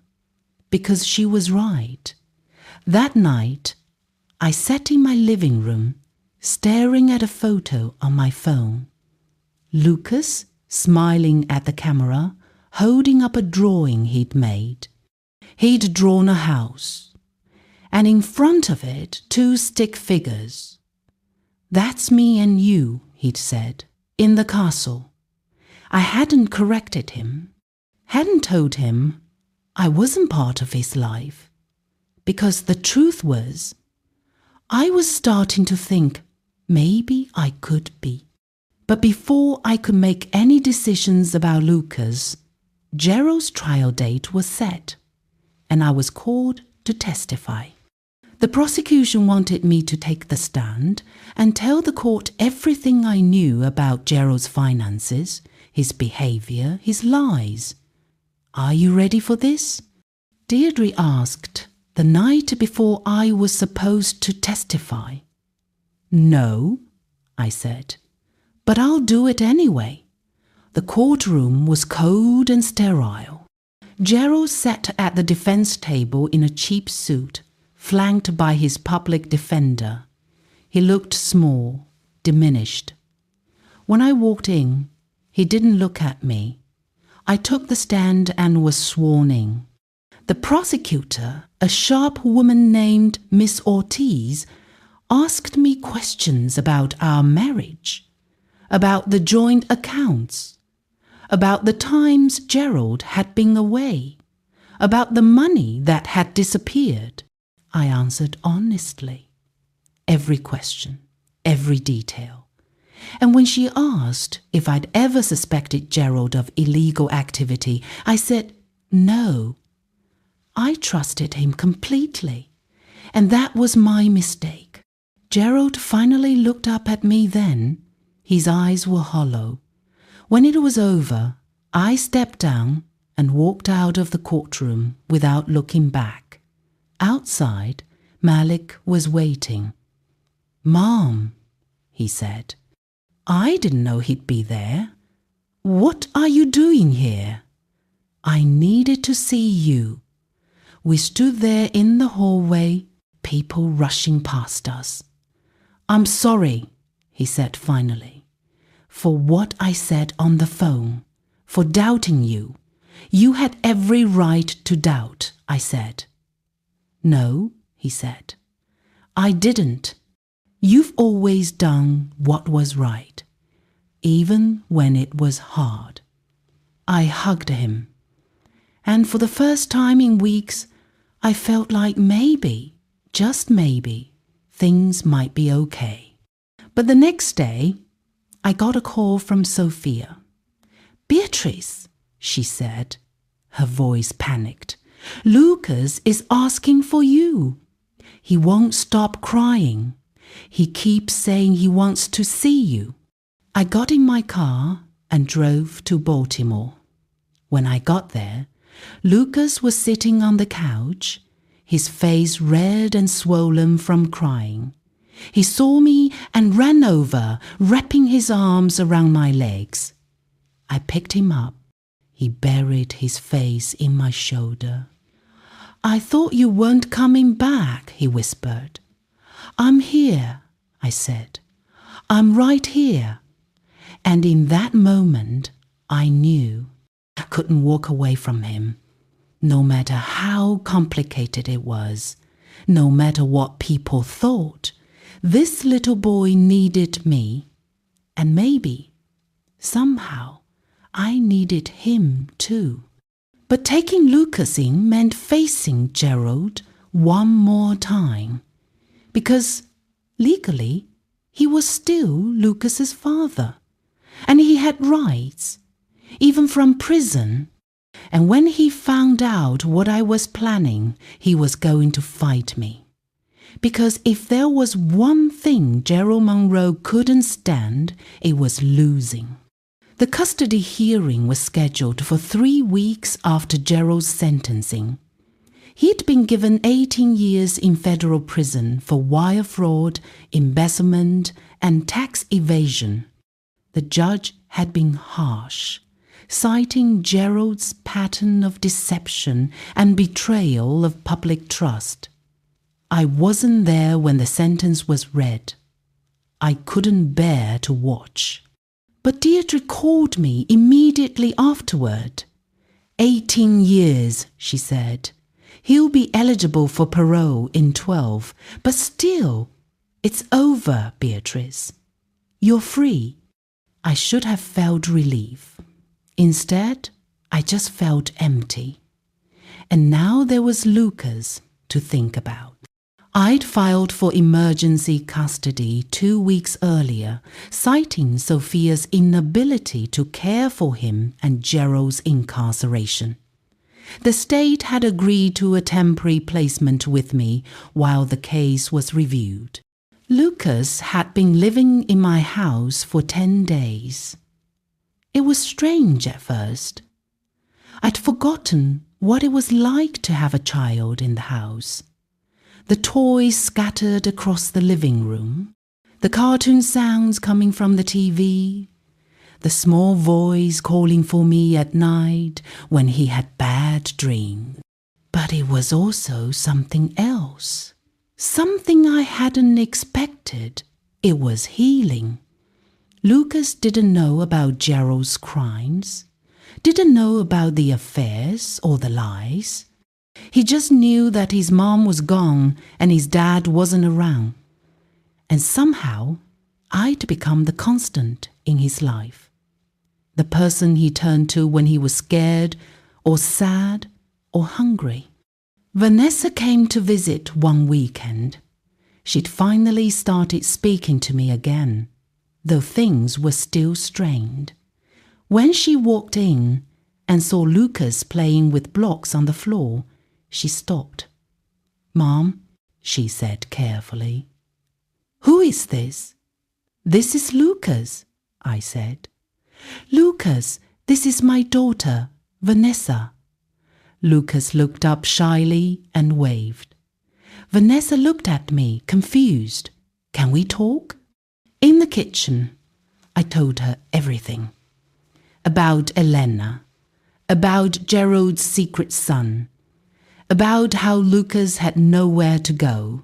because she was right. That night, I sat in my living room, staring at a photo on my phone. Lucas, smiling at the camera, holding up a drawing he'd made. He'd drawn a house, and in front of it 2 stick figures. "That's me and you," he'd said, "in the castle." I hadn't corrected him, hadn't told him I wasn't part of his life, because the truth was, I was starting to think maybe I could be. But before I could make any decisions about Lucas, Gerald's trial date was set, and I was called to testify. The prosecution wanted me to take the stand and tell the court everything I knew about Gerald's finances, his behavior, his lies. "Are you ready for this?" Deirdre asked the night before I was supposed to testify. "No," I said, "but I'll do it anyway." The courtroom was cold and sterile. Gerald sat at the defense table in a cheap suit, flanked by his public defender. He looked small, diminished. When I walked in, he didn't look at me. I took the stand and was sworn in. The prosecutor, a sharp woman named Miss Ortiz, asked me questions about our marriage, about the joint accounts, about the times Gerald had been away, about the money that had disappeared. I answered honestly. Every question, every detail. And when she asked if I'd ever suspected Gerald of illegal activity, I said no. I trusted him completely, and that was my mistake. Gerald finally looked up at me then. His eyes were hollow. When it was over, I stepped down and walked out of the courtroom without looking back. Outside, Malik was waiting. "Mom," he said. "I didn't know he'd be there. What are you doing here?" "I needed to see you." We stood there in the hallway, people rushing past us. "I'm sorry," he said finally, "for what I said on the phone, for doubting you. You had every right to doubt," I said. "No," he said, "I didn't. You've always done what was right, even when it was hard." I hugged him, and for the first time in weeks, I felt like maybe, just maybe, things might be okay. But the next day, I got a call from Sophia. "Beatrice," she said, her voice panicked, "Lucas is asking for you. He won't stop crying. He keeps saying he wants to see you." I got in my car and drove to Baltimore. When I got there, Lucas was sitting on the couch, his face red and swollen from crying. He saw me and ran over, wrapping his arms around my legs. I picked him up. He buried his face in my shoulder. "I thought you weren't coming back," he whispered. "I'm here," I said. "I'm right here." And in that moment, I knew I couldn't walk away from him, no matter how complicated it was, no matter what people thought. This little boy needed me, and maybe, somehow, I needed him too. But taking Lucas in meant facing Gerald one more time, because legally he was still Lucas's father, and he had rights, even from prison. And when he found out what I was planning, he was going to fight me. Because if there was one thing Gerald Monroe couldn't stand, it was losing. The custody hearing was scheduled for 3 weeks after Gerald's sentencing. He'd been given 18 years in federal prison for wire fraud, embezzlement, and tax evasion. The judge had been harsh, citing Gerald's pattern of deception and betrayal of public trust. I wasn't there when the sentence was read. I couldn't bear to watch. But Deirdre called me immediately afterward. 18 years, she said. He'll be eligible for parole in 12, but still, it's over, Beatrice. You're free. I should have felt relief. Instead, I just felt empty. And now there was Lucas to think about. I'd filed for emergency custody 2 weeks earlier, citing Sophia's inability to care for him and Gerald's incarceration. The state had agreed to a temporary placement with me while the case was reviewed. Lucas had been living in my house for 10 days. It was strange at first. I'd forgotten what it was like to have a child in the house. The toys scattered across the living room, the cartoon sounds coming from the TV, the small voice calling for me at night when he had bad dreams. But it was also something else, something I hadn't expected. It was healing. Lucas didn't know about Gerald's crimes, didn't know about the affairs or the lies. He just knew that his mom was gone and his dad wasn't around. And somehow, I'd become the constant in his life. The person he turned to when he was scared or sad or hungry. Vanessa came to visit one weekend. She'd finally started speaking to me again, though things were still strained. When she walked in and saw Lucas playing with blocks on the floor, she stopped. "Mom," she said carefully. "Who is this?" "This is Lucas," I said. "Lucas, this is my daughter, Vanessa." Lucas looked up shyly and waved. Vanessa looked at me, confused. "Can we talk?" In the kitchen, I told her everything. About Elena, about Gerald's secret son, about how Lucas had nowhere to go.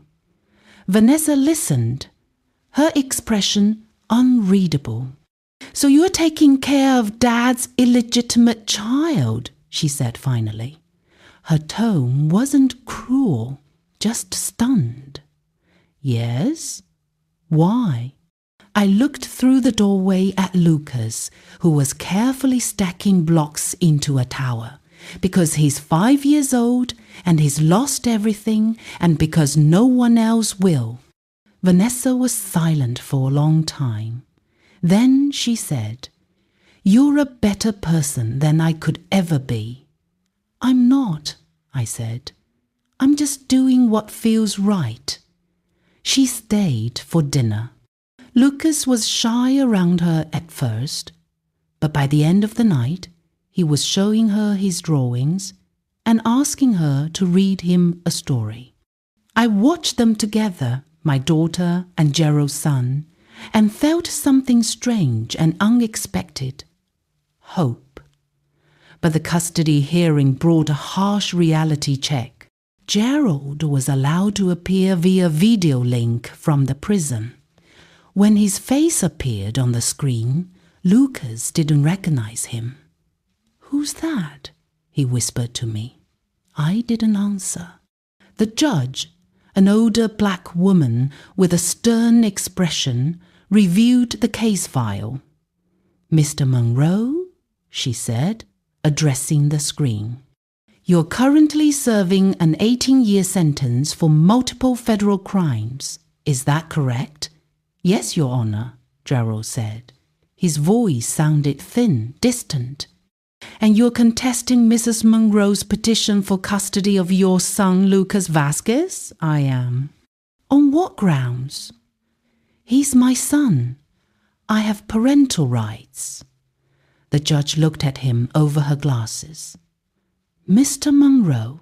Vanessa listened, her expression unreadable. "So you're taking care of Dad's illegitimate child," she said finally. Her tone wasn't cruel, just stunned. "Yes? Why?" I looked through the doorway at Lucas, who was carefully stacking blocks into a tower, because he's 5 years old and he's lost everything and because no one else will. Vanessa was silent for a long time. Then she said, "You're a better person than I could ever be." "I'm not," I said. "I'm just doing what feels right." She stayed for dinner. Lucas was shy around her at first, but by the end of the night, he was showing her his drawings and asking her to read him a story. I watched them together, my daughter and Gerald's son, and felt something strange and unexpected. Hope. But the custody hearing brought a harsh reality check. Gerald was allowed to appear via video link from the prison. When his face appeared on the screen, Lucas didn't recognize him. "Who's that?" he whispered to me. I didn't answer. The judge, an older black woman with a stern expression, reviewed the case file. "Mr. Monroe," she said, addressing the screen. "You're currently serving an 18-year sentence for multiple federal crimes. Is that correct?" "Yes, Your Honor," Gerald said. His voice sounded thin, distant. "And you're contesting Mrs. Monroe's petition for custody of your son, Lucas Vasquez?" "I am." "On what grounds?" "He's my son. I have parental rights." The judge looked at him over her glasses. "Mr. Monroe,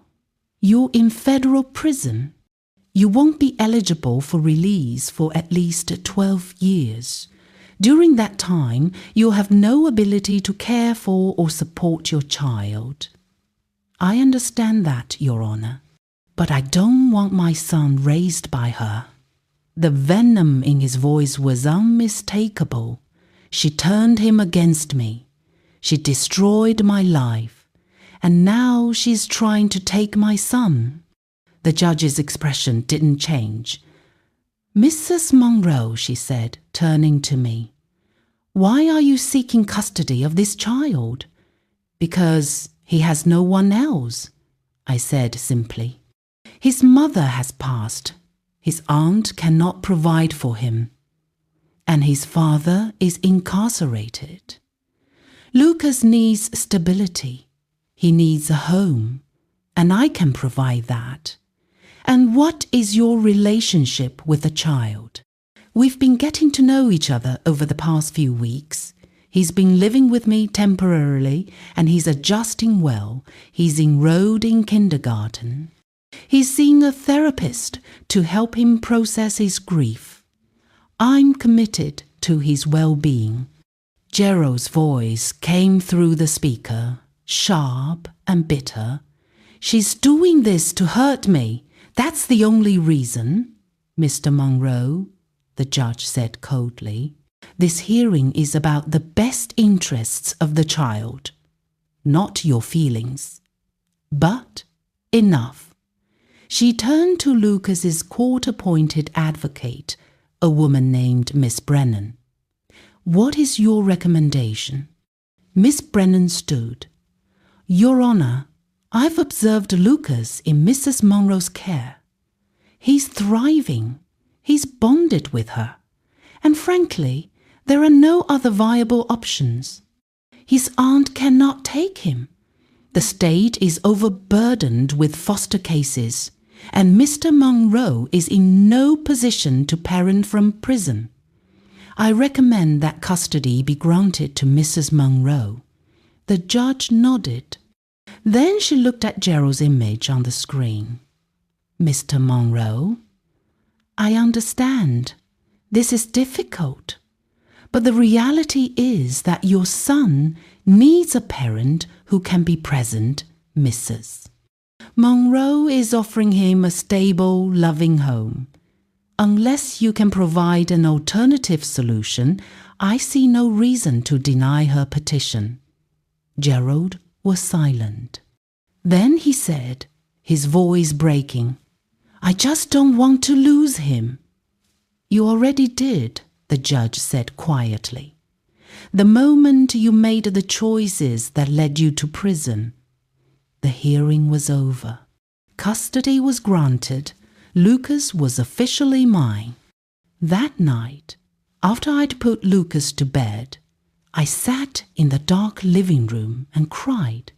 You're in federal prison. You won't be eligible for release for at least 12 years. During that time, you'll have no ability to care for or support your child. I understand that, Your Honor, but I don't want my son raised by her. The venom in his voice was unmistakable. She turned him against me. She destroyed my life. And now she's trying to take my son. The judge's expression didn't change. Mrs. Monroe, she said, turning to me, why are you seeking custody of this child? Because he has no one else, I said simply. His mother has passed. His aunt cannot provide for him. And his father is incarcerated. Lucas needs stability. He needs a home. And I can provide that. And what is your relationship with the child? We've been getting to know each other over the past few weeks. He's been living with me temporarily and he's adjusting well. He's enrolled in kindergarten. He's seeing a therapist to help him process his grief. I'm committed to his well-being. Gerald's voice came through the speaker, sharp and bitter. She's doing this to hurt me. That's the only reason, Mr. Monroe, the judge said coldly. This hearing is about the best interests of the child, not your feelings. But enough. She turned to Lucas's court-appointed advocate, a woman named Miss Brennan. What is your recommendation? Miss Brennan stood. Your Honor, I've observed Lucas in Mrs. Monroe's care. He's thriving. He's bonded with her. And frankly, there are no other viable options. His aunt cannot take him. The state is overburdened with foster cases, and Mr. Monroe is in no position to parent from prison. I recommend that custody be granted to Mrs. Monroe. The judge nodded. Then she looked at Gerald's image on the screen. Mr. Monroe, I understand. This is difficult. But the reality is that your son needs a parent who can be present, Mrs. Monroe is offering him a stable, loving home. Unless you can provide an alternative solution, I see no reason to deny her petition. Gerald was silent. Then he said, his voice breaking, I just don't want to lose him. You already did, the judge said quietly. The moment you made the choices that led you to prison. The hearing was over. Custody was granted. Lucas was officially mine. That night, after I'd put Lucas to bed, I sat in the dark living room and cried.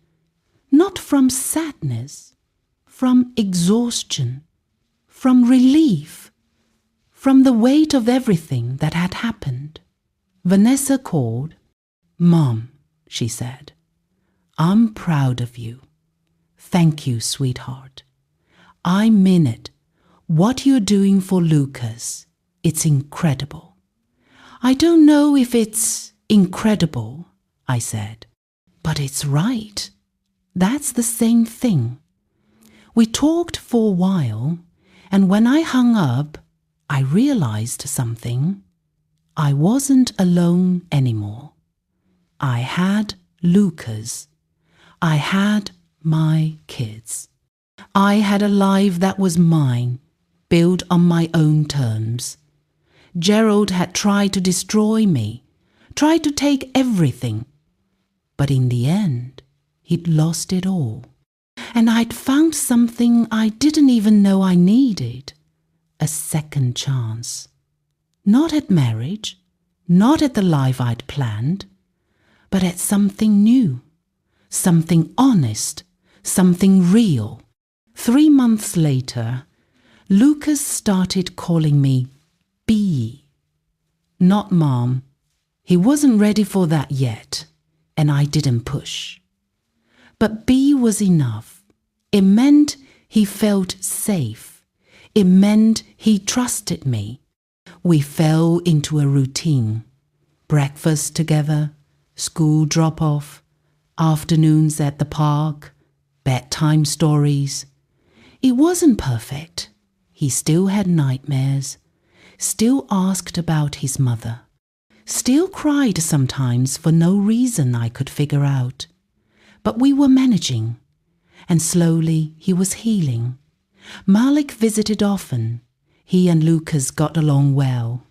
Not from sadness, from exhaustion, from relief, from the weight of everything that had happened. Vanessa called. Mom, she said, I'm proud of you. Thank you, sweetheart. I mean it. What you're doing for Lucas, it's incredible. I don't know if it's incredible, I said, but it's right. That's the same thing. We talked for a while, and when I hung up, I realized something. I wasn't alone anymore. I had Lucas. I had my kids. I had a life that was mine, built on my own terms. Gerald had tried to destroy me, tried to take everything. But in the end, he'd lost it all. And I'd found something I didn't even know I needed. A second chance. Not at marriage, not at the life I'd planned, but at something new, something honest, something real. 3 months later, Lucas started calling me B. Not Mom. He wasn't ready for that yet, and I didn't push. But B was enough. It meant He felt safe. It meant he trusted me. We fell into a routine. Breakfast together, school drop-off, afternoons at the park, bedtime stories. It wasn't perfect. He still had nightmares, still asked about his mother, still cried sometimes for no reason I could figure out. But we were managing, and slowly he was healing. Malik visited often. He and Lucas got along well.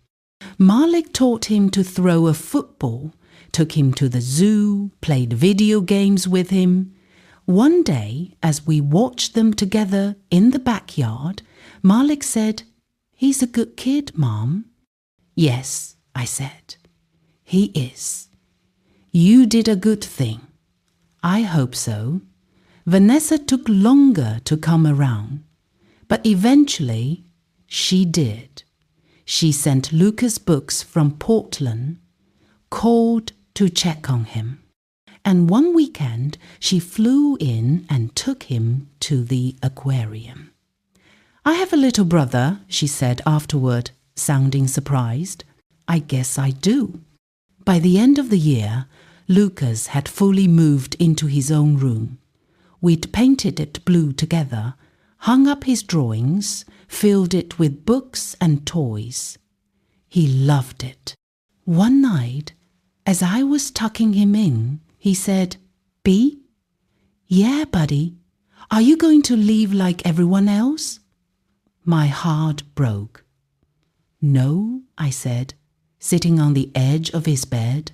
Malik taught him to throw a football, took him to the zoo, played video games with him. One day, as we watched them together in the backyard, Malik said, "He's a good kid, Mom." "Yes," I said, "he is. You did a good thing." "I hope so." Vanessa took longer to come around, but eventually she did. She sent Lucas books from Portland, called to check on him. And one weekend she flew in and took him to the aquarium. "I have a little brother," she said afterward, sounding surprised. "I guess I do." By the end of the year, Lucas had fully moved into his own room. We'd painted it blue together, hung up his drawings, filled it with books and toys. He loved it. One night, as I was tucking him in, he said, "B? Yeah, buddy. Are you going to leave like everyone else?" My heart broke. "No," I said, sitting on the edge of his bed.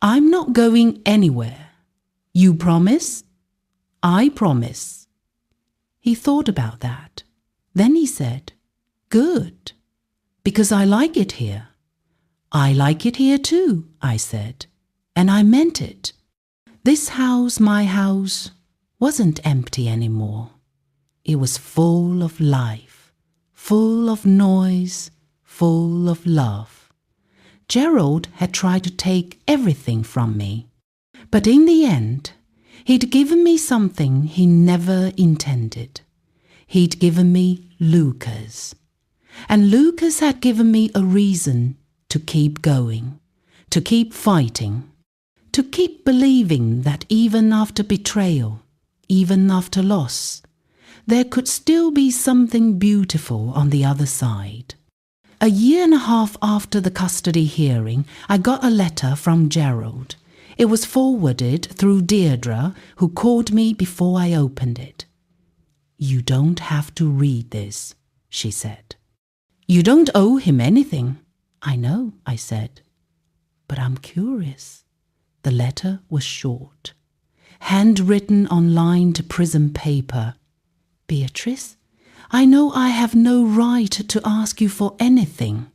"I'm not going anywhere. You promise?" "I promise." He thought about that. Then he said, "Good, because I like it here." "I like it here too," I said, and I meant it. This house, my house, wasn't empty anymore. It was full of life, full of noise, full of love. Gerald had tried to take everything from me, but in the end, he'd given me something he never intended. He'd given me Lucas. And Lucas had given me a reason to keep going, to keep fighting, to keep believing that even after betrayal, even after loss, there could still be something beautiful on the other side. A year and a half after the custody hearing, I got a letter from Gerald. It was forwarded through Deirdre, who called me before I opened it. "You don't have to read this," she said. "You don't owe him anything." "I know," I said, "but I'm curious." The letter was short, handwritten on lined prison paper. "Beatrice, I know I have no right to ask you for anything.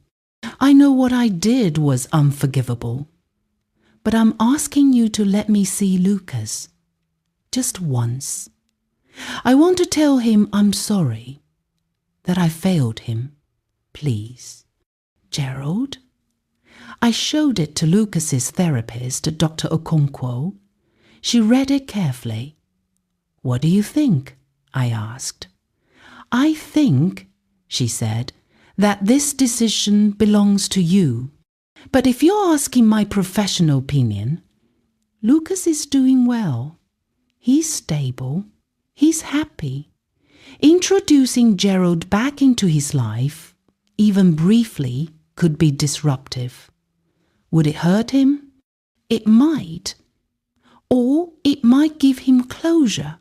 I know what I did was unforgivable. But I'm asking you to let me see Lucas. Just once. I want to tell him I'm sorry, that I failed him. Please. Gerald?" I showed it to Lucas's therapist, Dr. Okonkwo. She read it carefully. "What do you think?" I asked. "I think," she said, "that this decision belongs to you. But if you're asking my professional opinion, Lucas is doing well. He's stable. He's happy. Introducing Gerald back into his life, even briefly, could be disruptive. Would it hurt him? It might. Or it might give him closure.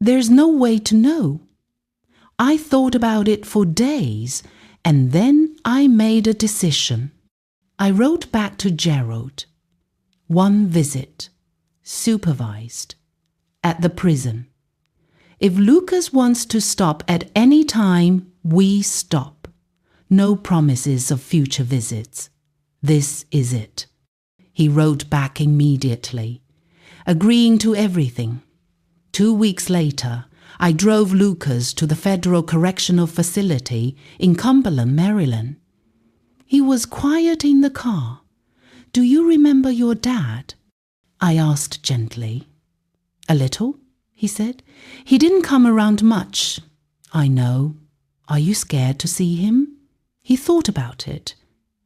There's no way to know. I thought about it for days, and then I made a decision. I wrote back to Gerald. 1 visit, supervised, at the prison. If Lucas wants to stop at any time, we stop. No promises of future visits. This is it. He wrote back immediately, agreeing to everything. 2 weeks later, I drove Lucas to the Federal Correctional Facility in Cumberland, Maryland. He was quiet in the car. "Do you remember your dad?" I asked gently. "A little," he said. He didn't come around much. I know. Are you scared to see him? He thought about it,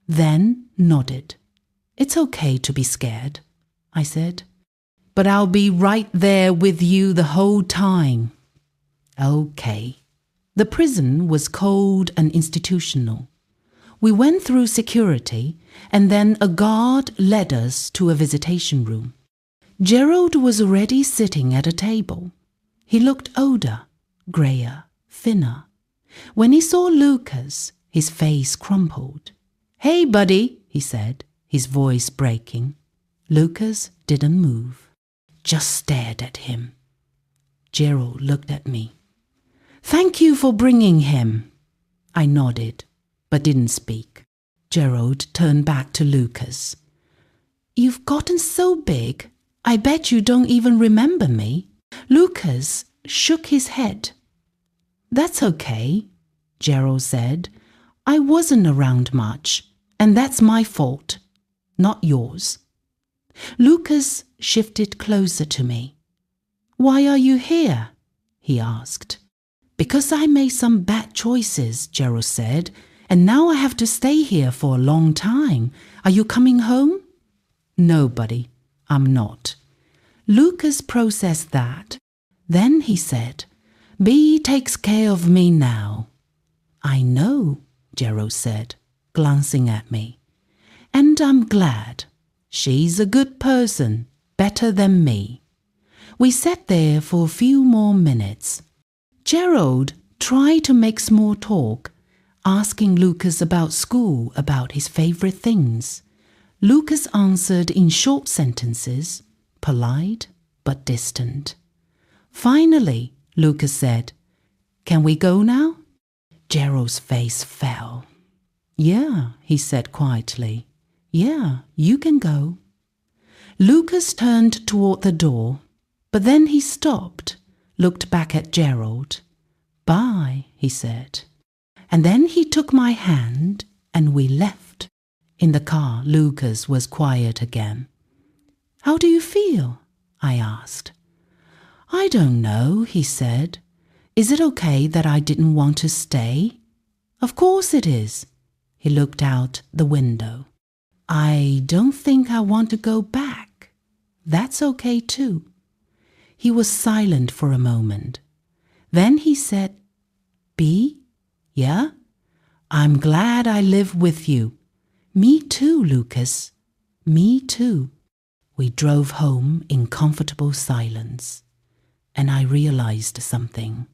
then nodded. It's okay to be scared, I said. But I'll be right there with you the whole time. Okay. The prison was cold and institutional. We went through security, and then a guard led us to a visitation room. Gerald was already sitting at a table. He looked older, greyer, thinner. When he saw Lucas, his face crumpled. "Hey, buddy," he said, his voice breaking. Lucas didn't move, just stared at him. Gerald looked at me. "Thank you for bringing him." I nodded, but didn't speak. Gerald turned back to Lucas. "You've gotten so big, I bet you don't even remember me." Lucas shook his head. "That's okay," Gerald said. "I wasn't around much, and that's my fault, not yours." Lucas shifted closer to me. "Why are you here?" he asked. "Because I made some bad choices," Gerald said, "and now I have to stay here for a long time. Are you coming home?" "No, buddy, I'm not." Lucas processed that. Then he said, "Bea takes care of me now." "I know," Gerald said, glancing at me. "And I'm glad. She's a good person, better than me." We sat there for a few more minutes. Gerald tried to make small talk, asking Lucas about school, about his favorite things. Lucas answered in short sentences, polite but distant. Finally, Lucas said, "Can we go now?" Gerald's face fell. "Yeah," he said quietly. "Yeah, you can go." Lucas turned toward the door, but then he stopped, looked back at Gerald. "Bye," he said. And then he took my hand and we left. In the car, Lucas was quiet again. "How do you feel?" I asked. "I don't know," he said. "Is it okay that I didn't want to stay?" "Of course it is." He looked out the window. "I don't think I want to go back." "That's okay too." He was silent for a moment. Then he said, "Bea? Yeah? I'm glad I live with you." "Me too, Lucas. Me too." We drove home in comfortable silence, and I realized something.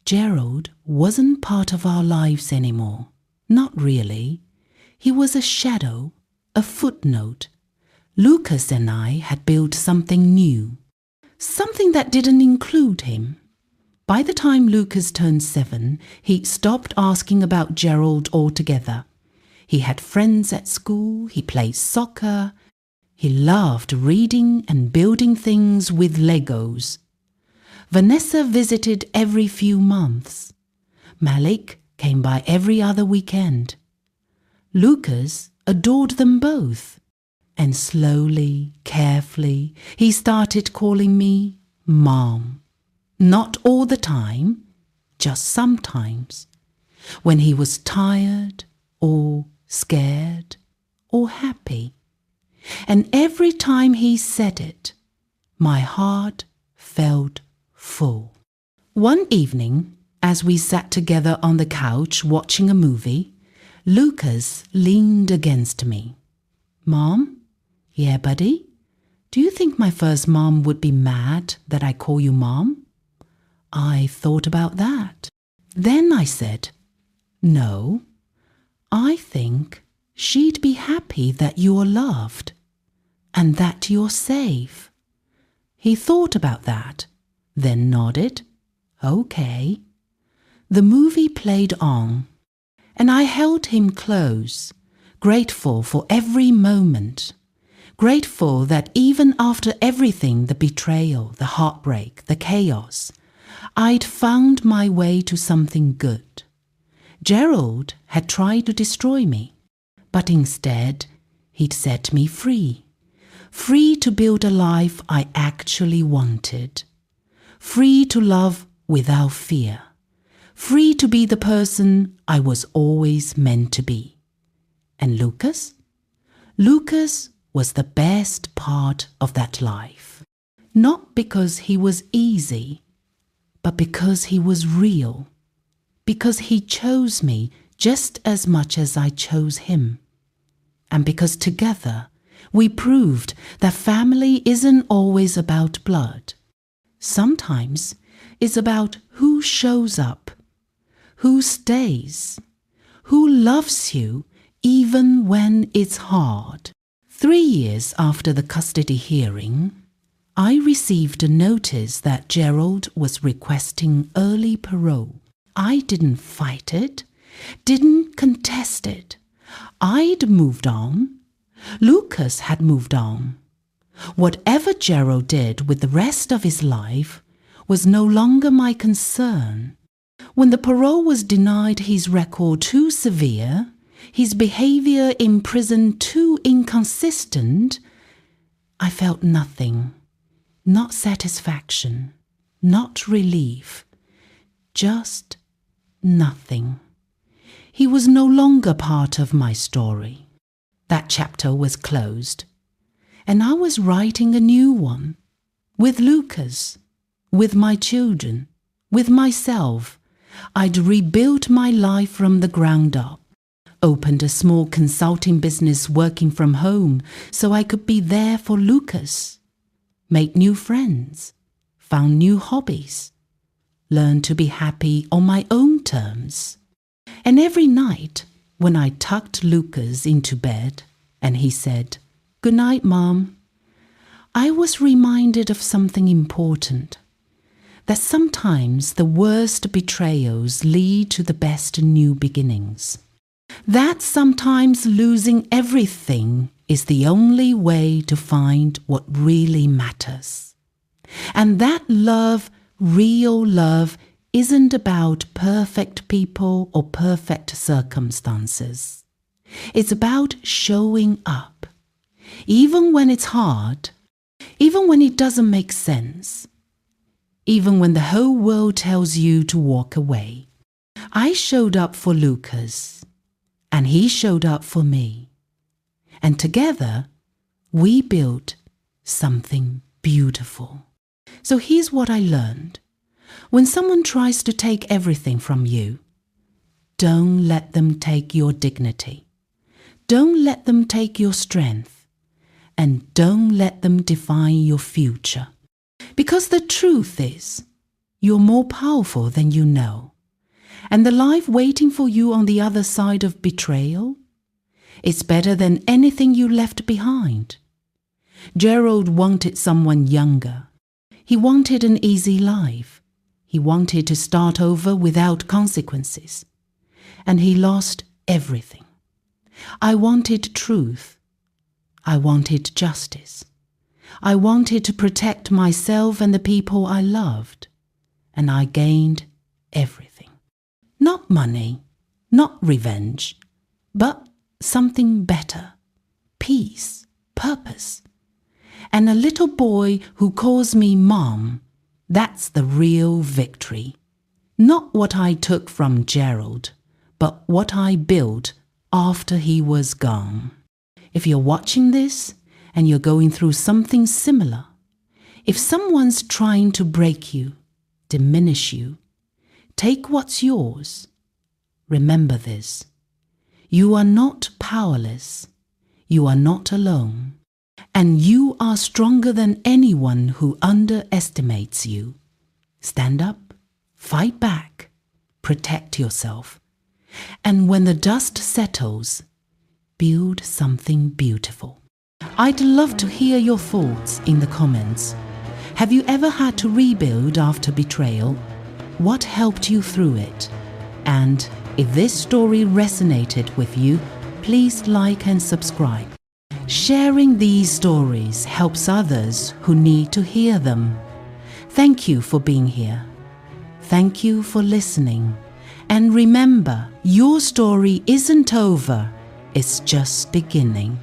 Gerald wasn't part of our lives anymore. Not really. He was a shadow, a footnote. Lucas and I had built something new, something that didn't include him. By the time Lucas turned 7, he stopped asking about Gerald altogether. He had friends at school, he played soccer, he loved reading and building things with Legos. Vanessa visited every few months. Malik came by every other weekend. Lucas adored them both. And slowly, carefully, he started calling me Mom. Not all the time, just sometimes. When he was tired or scared or happy. And every time he said it, my heart felt full. One evening, as we sat together on the couch watching a movie, Lucas leaned against me. "Mom?" "Yeah, buddy? Do you think my first mom would be mad that I call you Mom?" I thought about that. Then I said, "No, I think she'd be happy that you're loved and that you're safe." He thought about that, then nodded. "Okay." The movie played on, and I held him close, grateful for every moment, grateful that even after everything, the betrayal, the heartbreak, the chaos, I'd found my way to something good. Gerald had tried to destroy me, but instead he'd set me free, free to build a life I actually wanted. free to love without fear, free to be the person I was always meant to be. And Lucas? Lucas was the best part of that life. Not because he was easy, but because he was real. Because he chose me just as much as I chose him. And because together we proved that family isn't always about blood. Sometimes it's about who shows up, who stays, who loves you even when it's hard. 3 years after the custody hearing, I received a notice that Gerald was requesting early parole. I didn't fight it, didn't contest it. I'd moved on. Lucas had moved on. Whatever Gerald did with the rest of his life was no longer my concern. When the parole was denied, his record too severe, his behavior in prison too inconsistent, I felt nothing, not satisfaction, not relief, just nothing. He was no longer part of my story. That chapter was closed, and I was writing a new one, with Lucas, with my children, with myself. I'd rebuilt my life from the ground up, opened a small consulting business working from home so I could be there for Lucas, made new friends, found new hobbies, learned to be happy on my own terms. And every night when I tucked Lucas into bed and he said, "Good night, Mom," I was reminded of something important, that sometimes the worst betrayals lead to the best new beginnings. That sometimes losing everything is the only way to find what really matters. And that love, real love, isn't about perfect people or perfect circumstances. It's about showing up, even when it's hard, even when it doesn't make sense, even when the whole world tells you to walk away. I showed up for Lucas, and he showed up for me. And together, we built something beautiful. So here's what I learned. When someone tries to take everything from you, don't let them take your dignity. Don't let them take your strength. And don't let them define your future. Because the truth is, you're more powerful than you know. And the life waiting for you on the other side of betrayal, it's better than anything you left behind. Gerald wanted someone younger. He wanted an easy life. He wanted to start over without consequences. And he lost everything. I wanted truth. I wanted justice. I wanted to protect myself and the people I loved. And I gained everything. Not money, not revenge, but something better. Peace, purpose. And a little boy who calls me Mom. That's the real victory. Not what I took from Gerald, but what I built after he was gone. If you're watching this and you're going through something similar, if someone's trying to break you, diminish you, take what's yours, remember this. You are not powerless. You are not alone. And you are stronger than anyone who underestimates you. Stand up, fight back, protect yourself. And when the dust settles, build something beautiful. I'd love to hear your thoughts in the comments. Have you ever had to rebuild after betrayal? What helped you through it? And if this story resonated with you, please like and subscribe. Sharing these stories helps others who need to hear them. Thank you for being here. Thank you for listening. And remember, your story isn't over. It's just beginning.